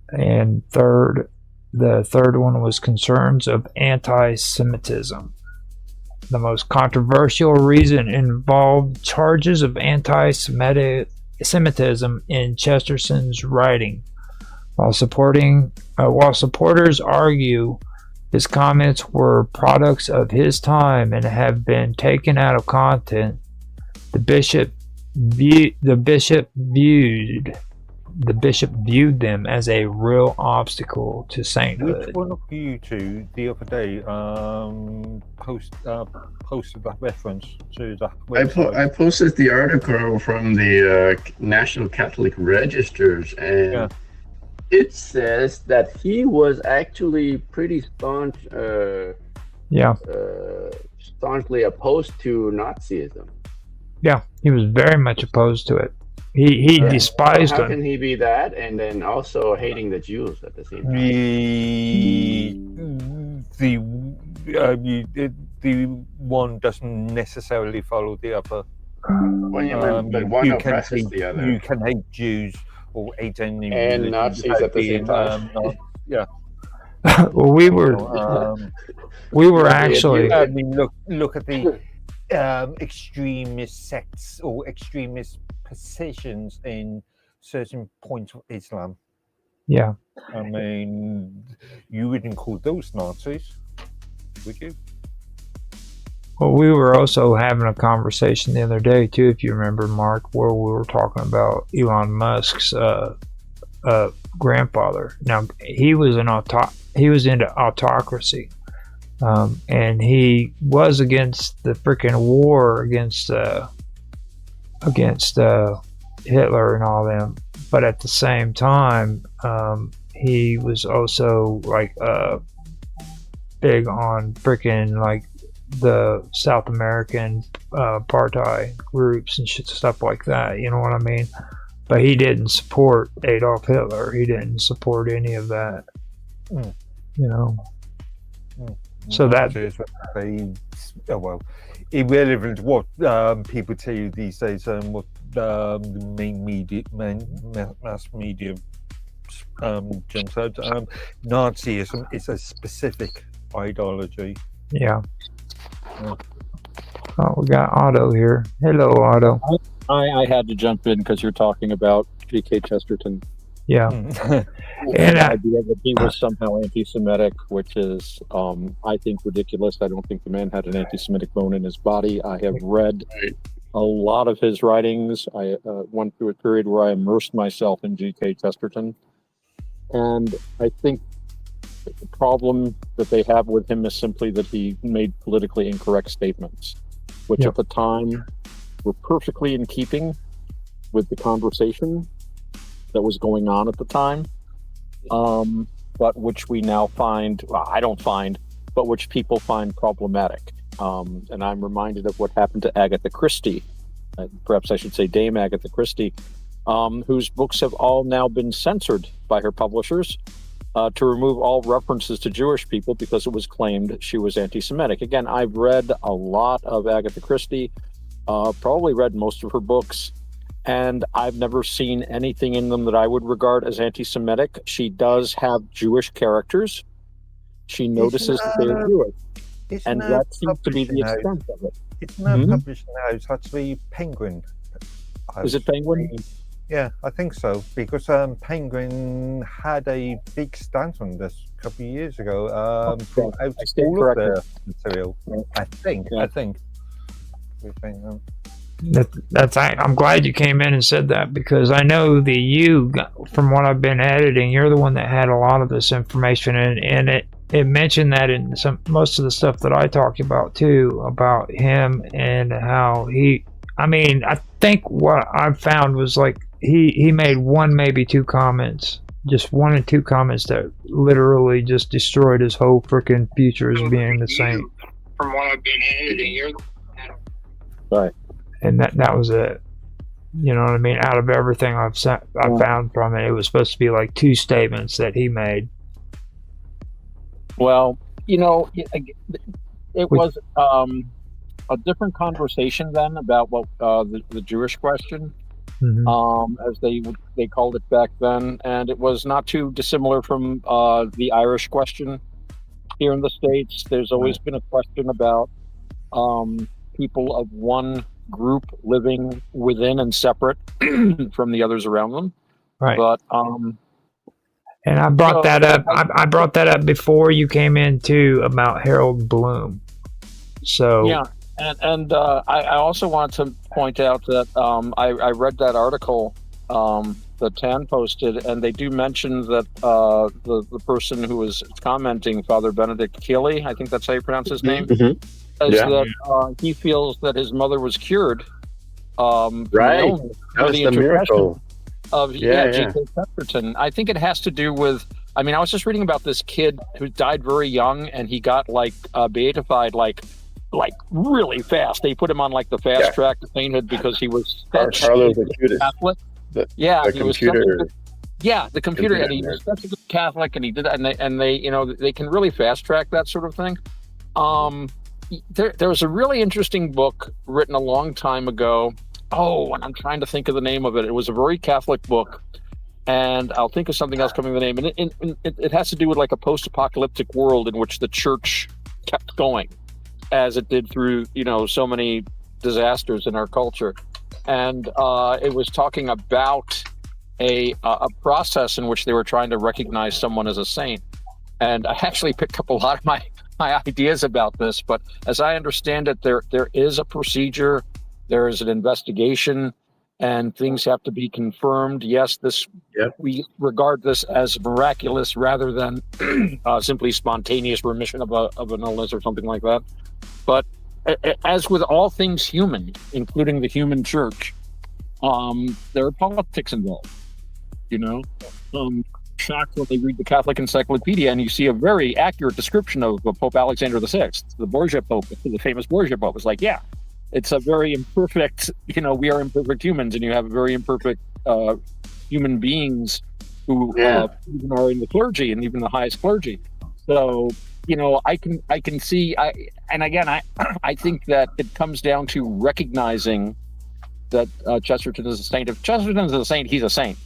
And the third one was concerns of anti-Semitism. The most controversial reason involved charges of anti-Semitism in Chesterton's writing. While supporters argue his comments were products of his time and have been taken out of context, the bishop viewed them as a real obstacle to sainthood. Which one of you two the other day posted that reference to that website? I posted the article from the National Catholic Registers, and it says that he was actually pretty staunchly opposed to Nazism. Yeah, he was very much opposed to it. He despised them. How can he be that and then also hating the Jews at the same time? The one doesn't necessarily follow the other. But one oppresses the other. You can hate Jews or hate any and Nazis at the same time. Well, we were actually. I mean, look at the extremist sects or extremist positions in certain points of Islam. Yeah. I mean, you wouldn't call those Nazis, would you? Well, we were also having a conversation the other day too, if you remember, Mark, where we were talking about Elon Musk's grandfather. Now he was he was into autocracy, and he was against the freaking war against Hitler and all them. But at the same time, he was also like big on freaking like the South American apartheid groups and shit, stuff like that. You know what I mean? But he didn't support Adolf Hitler. He didn't support any of that. You know. So that well, irrelevant what people tell you these days and what the mass media jumps out. Nazism is a specific ideology. Yeah. Oh, we got Otto here. Hello, Otto. I had to jump in because you're talking about G.K. Chesterton. Yeah. And the idea that he was somehow anti-Semitic, which is, I think, ridiculous. I don't think the man had an anti-Semitic bone in his body. I have read a lot of his writings. I went through a period where I immersed myself in G.K. Chesterton. And I think the problem that they have with him is simply that he made politically incorrect statements, which at the time were perfectly in keeping with the conversation that was going on at the time, but which we now find, well, I don't find, but which people find problematic. And I'm reminded of what happened to Agatha Christie, perhaps I should say Dame Agatha Christie, whose books have all now been censored by her publishers to remove all references to Jewish people because it was claimed she was anti-Semitic. Again, I've read a lot of Agatha Christie, probably read most of her books, and I've never seen anything in them that I would regard as anti-Semitic. She does have Jewish characters. She notices that they are Jewish. And that seems to be the extent of it. It's not published now. It's actually Penguin. Is it Penguin? Yeah, I think so. Because Penguin had a big stance on this a couple of years ago. Throughout all of their material. I think. I'm glad you came in and said that, because I know from what I've been editing, you're the one that had a lot of this information, and it mentioned that in most of the stuff that I talked about too, about him and how I think what I've found was like he made one, maybe two comments, just one and two comments that literally just destroyed his whole freaking future as being the same. From what I've been editing, you're right. And that was it. You know what I mean? Out of everything I found from it, it was supposed to be like two statements that he made. Well, it was a different conversation then about what the Jewish question, as they called it back then, and it was not too dissimilar from the Irish question here in the States. There's always been a question about people of one group living within and separate from the others around them. Right. But and I brought that up. I brought that up before you came in too, about Harold Bloom. So yeah, and I also want to point out that I read that article that Tan posted, and they do mention that the person who was commenting, Father Benedict Keeley, I think that's how you pronounce his name, that he feels that his mother was cured. Right, that was the miracle of G.K. Chesterton. I think it has to do with. I mean, I was just reading about this kid who died very young, and he got beatified like really fast. They put him on like the fast track to sainthood because he was Carlos Acutis. Catholic. The computer. The computer, and he was such a good Catholic, and he did that, and they can really fast track that sort of thing. There was a really interesting book written a long time ago. Oh, and I'm trying to think of the name of it. It was a very Catholic book, and I'll think of something else coming to the name. And it has to do with like a post-apocalyptic world in which the church kept going, as it did through so many disasters in our culture. And it was talking about a process in which they were trying to recognize someone as a saint. And I actually picked up a lot of my ideas about this, but as I understand it, there is a procedure, there is an investigation, and things have to be confirmed. Yes, we regard this as miraculous rather than simply spontaneous remission of an illness or something like that. But as with all things human, including the human church, there are politics involved. Shocked when they read the Catholic Encyclopedia and you see a very accurate description of Pope Alexander VI, the Borgia Pope, the famous Borgia Pope. It's like, yeah, it's a very imperfect, we are imperfect humans, and you have very imperfect human beings who even are in the clergy and even the highest clergy. So, I can see, I think that it comes down to recognizing that Chesterton is a saint. If Chesterton is a saint, he's a saint,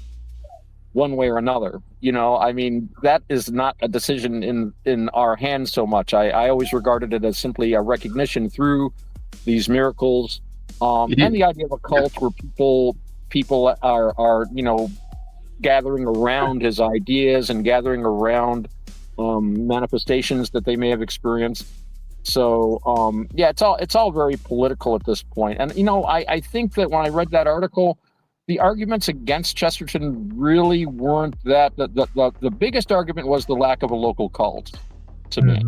one way or another. That is not a decision in our hands so much. I always regarded it as simply a recognition through these miracles, and the idea of a cult where people are gathering around his ideas and gathering around manifestations that they may have experienced. So it's all very political at this point. And I think that when I read that article, the arguments against Chesterton really weren't that. The biggest argument was the lack of a local cult to me.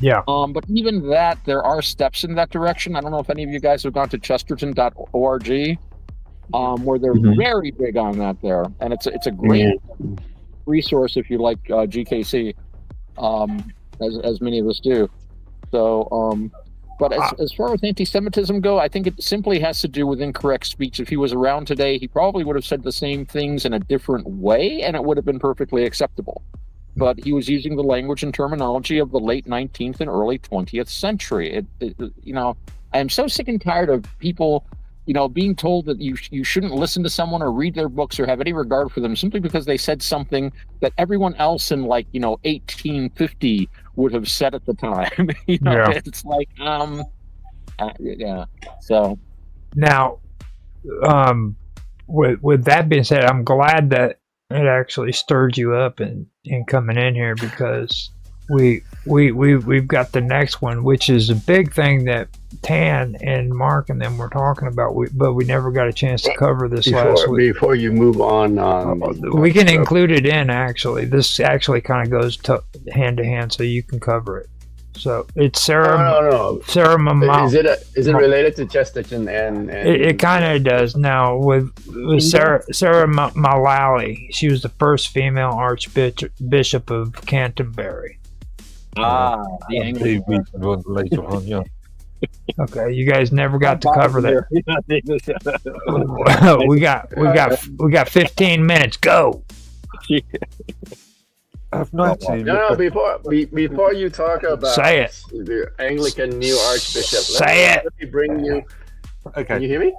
Yeah. But even that, there are steps in that direction. I don't know if any of you guys have gone to chesterton.org, where they're very big on that there. And it's a great resource if you like GKC, as many of us do. So, but as far as anti-Semitism go, I think it simply has to do with incorrect speech. If he was around today, he probably would have said the same things in a different way, and it would have been perfectly acceptable. But he was using the language and terminology of the late 19th and early 20th century. I am so sick and tired of people, being told that you shouldn't listen to someone or read their books or have any regard for them simply because they said something that everyone else in 1850 would have said at the time. It's like, So now, with that being said, I'm glad that it actually stirred you up in coming in here, because we've got the next one, which is a big thing that Tan and Mark and them were talking about, but we never got a chance to cover this last week. Before you move on, we can include it in, actually. This actually kind of goes hand to hand, so you can cover it. So it's Sarah. No. Sarah Is it related to Chesterton and it kind of does. Now with Sarah Mullally, she was the first female Archbishop of Canterbury. The Anglican one later on, yeah. Okay, you guys never got to cover that. we got 15 minutes. Go. I've not actually. No. Before you talk about say it, the Anglican new Archbishop. Let me bring you. Okay. Can you hear me?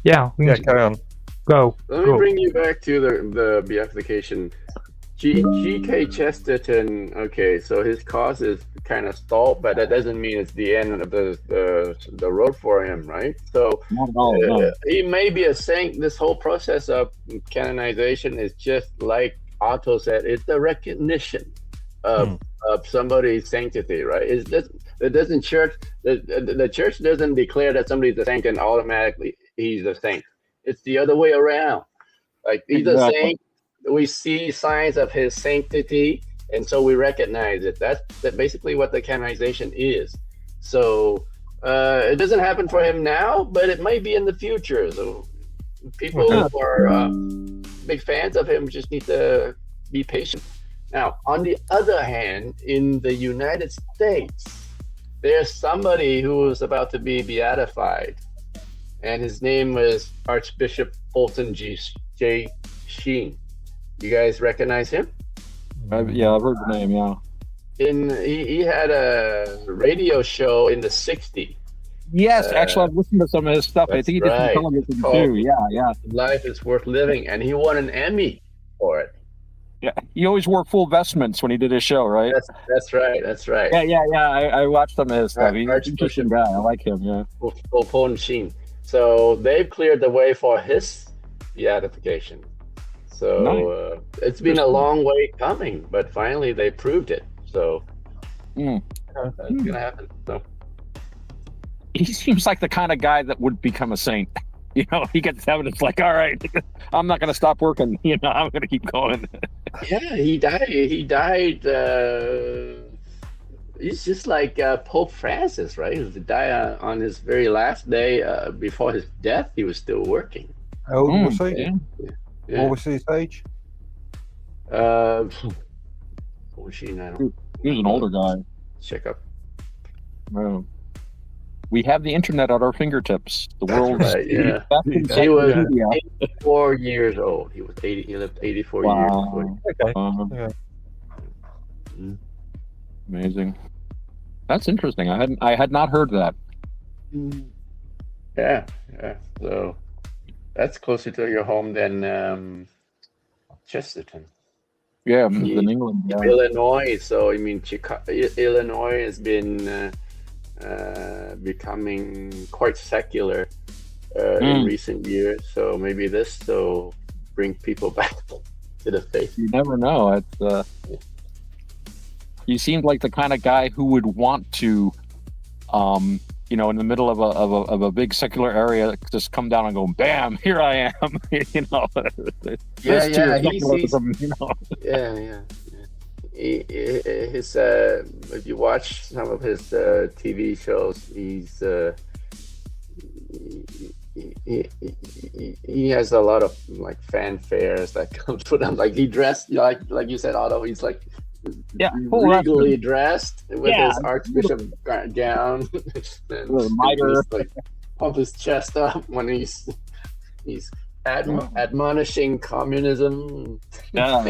Yeah. Carry on. Go. Let me bring you back to the beatification. G.K. Chesterton. Okay, so his cause is kind of stalled, but that doesn't mean it's the end of the road for him, right? So he may be a saint. This whole process of canonization is just like Otto said, it's the recognition of somebody's sanctity, right? The church doesn't declare that somebody's a saint and automatically he's a saint. It's the other way around. Like he's a saint, we see signs of his sanctity, and so we recognize it. That's basically what the canonization is. So it doesn't happen for him now, but it might be in the future. So people who are big fans of him just need to be patient. Now, on the other hand, in the United States, there's somebody who is about to be beatified, and his name is Archbishop Fulton J. Sheen. You guys recognize him? I've heard the name. Yeah. He had a radio show in the '60s. Yes, actually, I've listened to some of his stuff. I think he did some television too. Yeah. Life is Worth Living, and he won an Emmy for it. Yeah, he always wore full vestments when he did his show, right? That's right. Yeah. I watched some of his stuff. He's an interesting guy. I like him. Yeah. Fulton Sheen. So they've cleared the way for his beatification. So it's been a long way coming, but finally they proved it. So it's gonna happen. So he seems like the kind of guy that would become a saint. You know, he gets evidence like, all right, I'm not going to stop working. You know, I'm going to keep going. Yeah, he died. He died. He's just like Pope Francis, right? He died on his very last day. Before his death, he was still working. How old was he? Yeah. What was his age? What was she now? He was an older guy. Check up. We have the internet at our fingertips. The world's right, yeah. He was 84 years old. He was 80. He lived 84 years. Okay. Amazing. That's interesting. I had not heard that. Yeah. So that's closer to your home than Chesterton. Yeah, in England. Yeah. Illinois. So I mean, Illinois has been becoming quite secular in recent years. So maybe this will bring people back to the faith. You never know. It's you seemed like the kind of guy who would want to, you know, in the middle of a big secular area, just come down and go, bam, here I am. You know. Yeah. His if you watch some of his TV shows, he has a lot of like fanfares that comes with him. Like he dressed like you said, Otto. He's like regally dressed with his archbishop gown and just, like, pump his chest up when he's admonishing communism. Yeah.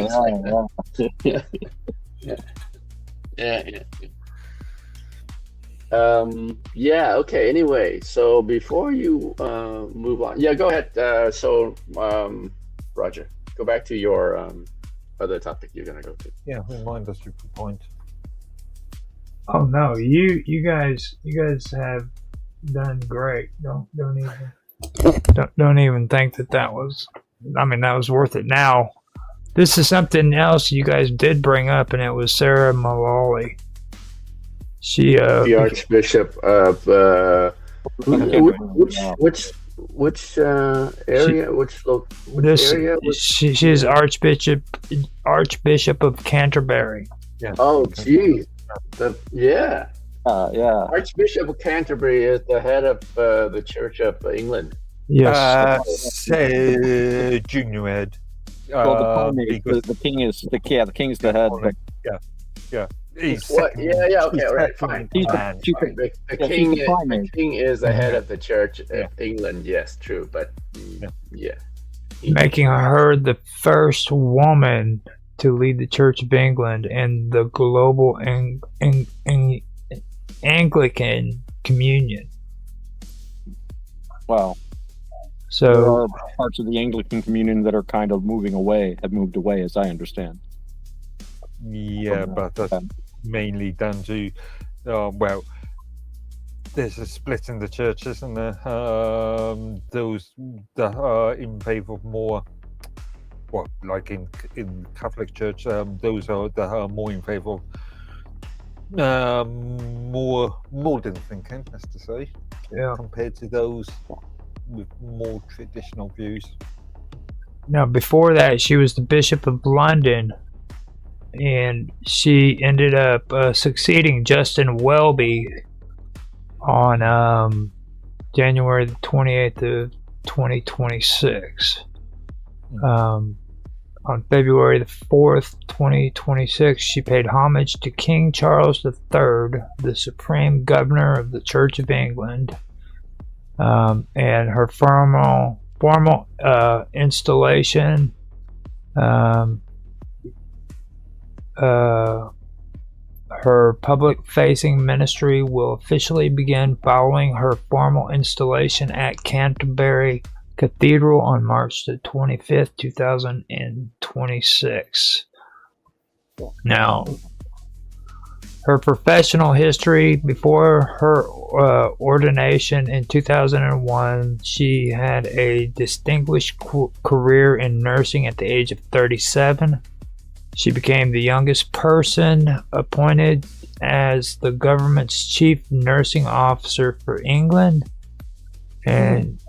Okay. Anyway, so before you move on, go ahead. Roger, go back to your other topic you're gonna go to. Yeah, remind us your point. Oh no, you guys have done great. Don't even think that was. I mean, that was worth it. Now, this is something else you guys did bring up, and it was Sarah Malali. She the Archbishop of which area? She's Archbishop of Canterbury. Yeah. Oh, geez. Archbishop of Canterbury is the head of the Church of England. Yes. Junior head. The king is the king's the head. Yeah. Fine. The king is the head of the Church of England. Yes, true, but making her the first woman to lead the Church of England and the global Anglican Communion. Wow. So there are parts of the Anglican Communion that are kind of have moved away, as I understand. Yeah, but that's mainly down to, there's a split in the church, isn't there? Those that are in favour of more, like in Catholic Church, those that are more in favour of more modern thinking, as to say, compared to those with more traditional views. Now, before that, she was the Bishop of London, and she ended up succeeding Justin Welby on January the 28th of 2026. On February the 4th, 2026, she paid homage to King Charles III, the Supreme Governor of the Church of England, and her formal installation. Her public-facing ministry will officially begin following her formal installation at Canterbury Cathedral on March the 25th, 2026. Now, Her professional history: before her ordination in 2001, she had a distinguished career in nursing at the age of 37. She became the youngest person appointed as the government's chief nursing officer for England. And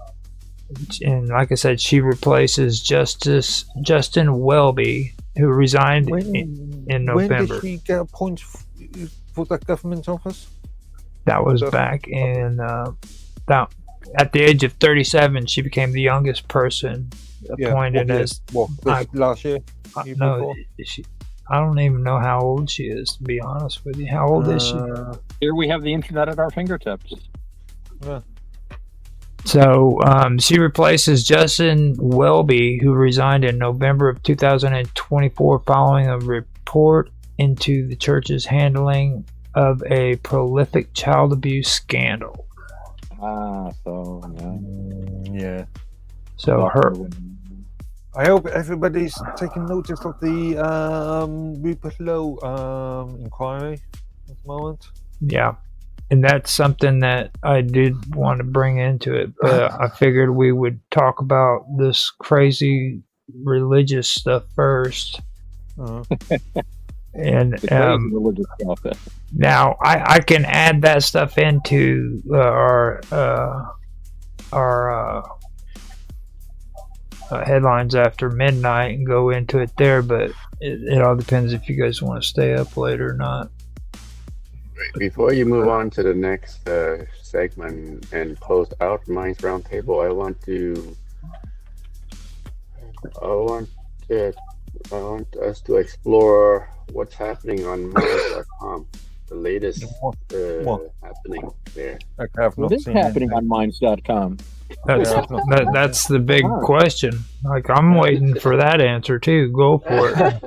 like I said, she replaces Justin Welby, who resigned in November. When did she get appointed for that government office? That was back in at the age of 37. She became the youngest person appointed as last year. No, I don't even know how old she is, to be honest with you. How old is she? Here we have the internet at our fingertips. Yeah. So she replaces Justin Welby, who resigned in November of 2024 following a report into the church's handling of a prolific child abuse scandal. So her. I hope everybody's taking notice of the Rupert Lowe inquiry at the moment. Yeah. And that's something that I did want to bring into it, but I figured we would talk about this crazy religious stuff first. And religious stuff. Now I can add that stuff into our headlines after midnight and go into it there, but it all depends if you guys want to stay up late or not. Before you move on to the next segment and close out Minds Roundtable, I want us to explore what's happening on Minds.com. The latest happening there. What is happening on Minds.com? That's the big question. Like, I'm waiting for that answer too. Go for it.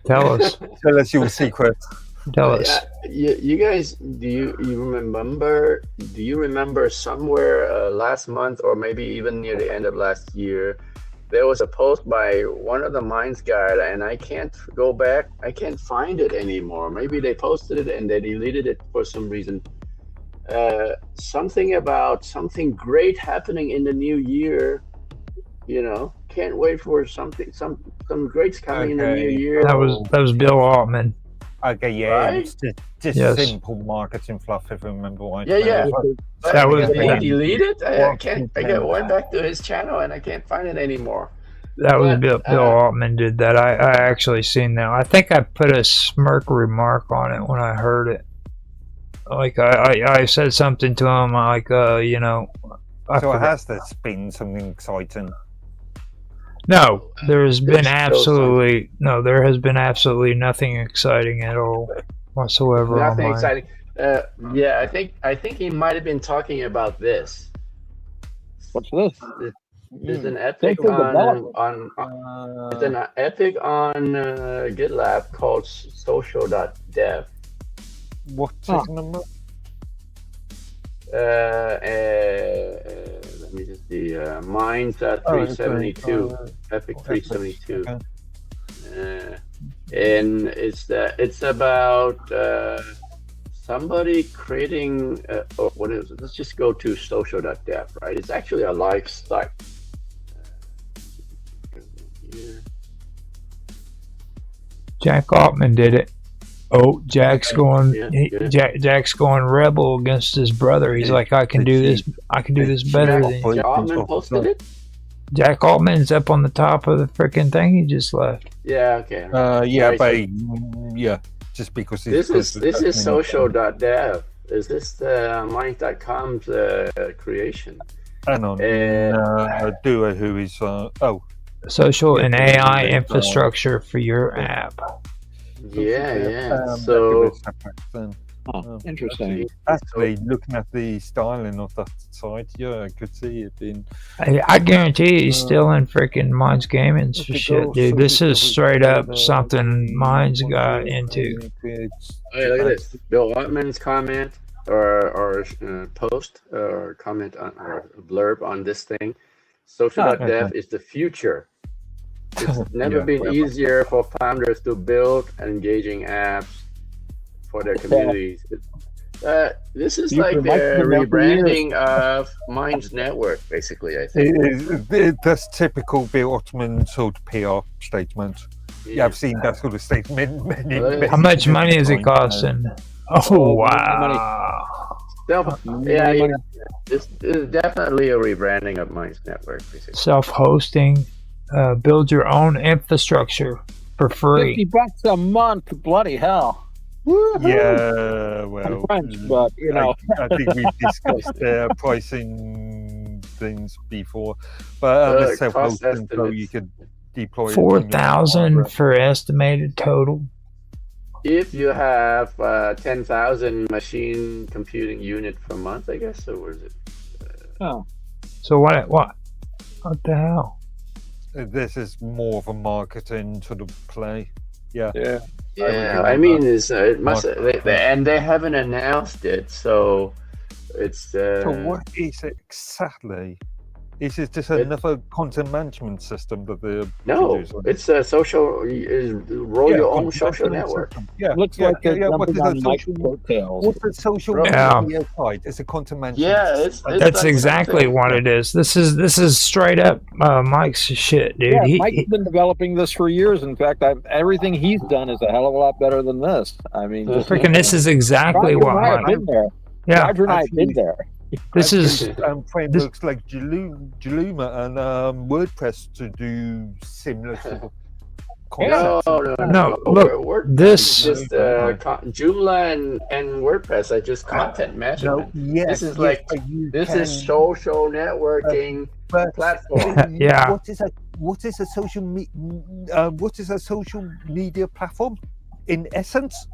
Tell us. Tell us your secret. Tell us. You guys, do you remember somewhere last month or maybe even near the end of last year, there was a post by one of the Minds guys, and I can't go back. I can't find it anymore. Maybe they posted it and they deleted it for some reason. Something about something great happening in the new year. You know, can't wait for some greats coming in the new year. That was Bill Altman. Okay, yeah, right? It's just simple marketing fluff. If I remember right. Yeah. That was he deleted. I can't. I went back to his channel and I can't find it anymore. That was Bill Altman did that. I actually seen that. I think I put a smirk remark on it when I heard it. Like I said something to him like you know. So has this been something exciting? No, there has been absolutely nothing exciting at all whatsoever. Nothing exciting. Yeah, I think he might have been talking about this. What's this? There's an epic on it's an epic on GitLab called social.dev. What's his number? Let me just see. Mine's 372. Epic 372. Okay. And it's about somebody creating. What is it? Let's just go to social.dev. Right? It's actually a live site. Jack Altman did it. Oh, Jack's going rebel against his brother. He's like, I can do this better than you. Jack Altman posted it? Jack Altman's up on the top of the freaking thing he just left. Yeah, okay. Just because this is social.dev. Is this Minds.com's creation? And on Duo, who is social and AI infrastructure for your app. Yeah. So interesting. Actually, looking at the styling of that site, I could see it in. I guarantee he's still in freaking Minds Gaming for shit, dude. This is straight up something Minds got into. Hey, look at this. Bill Altman's comment or post or comment on or blurb on this thing. Social.dev is the future. It's never been easier for founders to build engaging apps for their communities. This is You like can their mention them for rebranding of Minds Network, basically. I think That's typical Bill Ottman sort of PR statement. Yeah, I've seen that sort of statement many How much money is it times. costing? Oh, money. wow. This is definitely a rebranding of Minds Network, basically. Self-hosting. Build your own infrastructure for free. $50 a month. Bloody hell. Yeah, well, I'm French, but you know. I think we've discussed pricing things before, but it's self-hosting, so you could deploy 4,000 for estimated total. If you have 10,000 machine computing unit per month, I guess. So where's it? So what? What the hell? This is more of a marketing sort of play. Yeah. Yeah, I mean, it must. And they haven't announced it, so it's. So what is it exactly? Is it just another content management system that they're producing? It's a social. Roll your own social network. System. Yeah, looks like they're what jumping is on Mike's coattails. What's the social Yeah. media side? It's a content management. Yeah, system. That's like exactly something. what it is. This is straight up Mike's shit, dude. Yeah, Mike's been developing this for years. In fact, everything he's done is a hell of a lot better than this. I mean, freaking, this is exactly Roger what and I have Mike. been there. Yeah, Roger and I have been there. this is frameworks like Jaluma and WordPress to do similar sort of concepts. No, look, WordPress this- is just Joomla and WordPress are just content management. This is this is social networking platform. Yeah. What is a social media platform? In essence,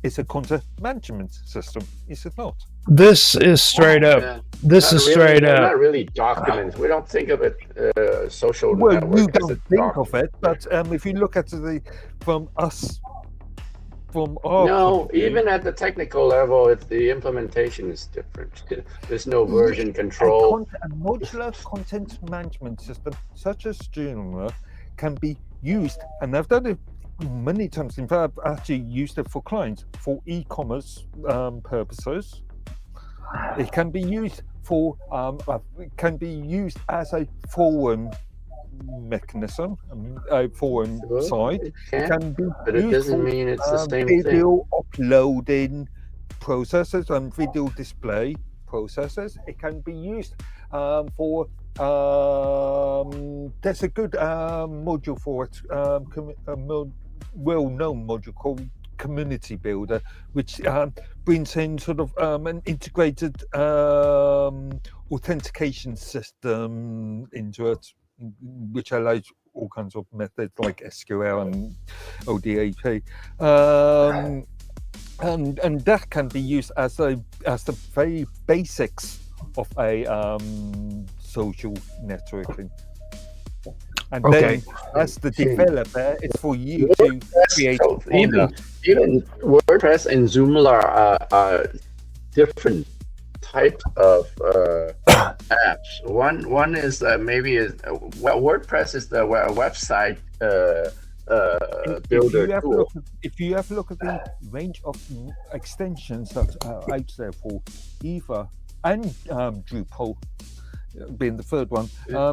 it's a content management system. Is it not? This is straight up. This is straight up. Not really documents. We don't think of it social Well, network. you as don't a think of document. it, but if you look at from our No, point of view, even at the technical level, the implementation is different. There's no version control. a modular content management system such as Joomla can be used, and I've done it many times. In fact, I've actually used it for clients for e-commerce purposes. It can be used for as a forum mechanism, a forum site. It can be But it used doesn't for, mean it's the same video uploading processes and video display processes. It can be used for there's a good module for it, well-known module called Community Builder, which brings in sort of an integrated authentication system into it, which allows all kinds of methods like SQL and ODAP, and that can be used as the very basics of a social networking. And then, as the developer, it's for you to create. Even WordPress and Joomla are different types of apps. One is WordPress is the website builder tool. If you have a look at the range of extensions that are out there for Eva and Drupal, being the third one,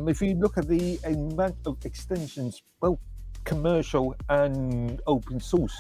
if you look at the amount of extensions, both commercial and open source,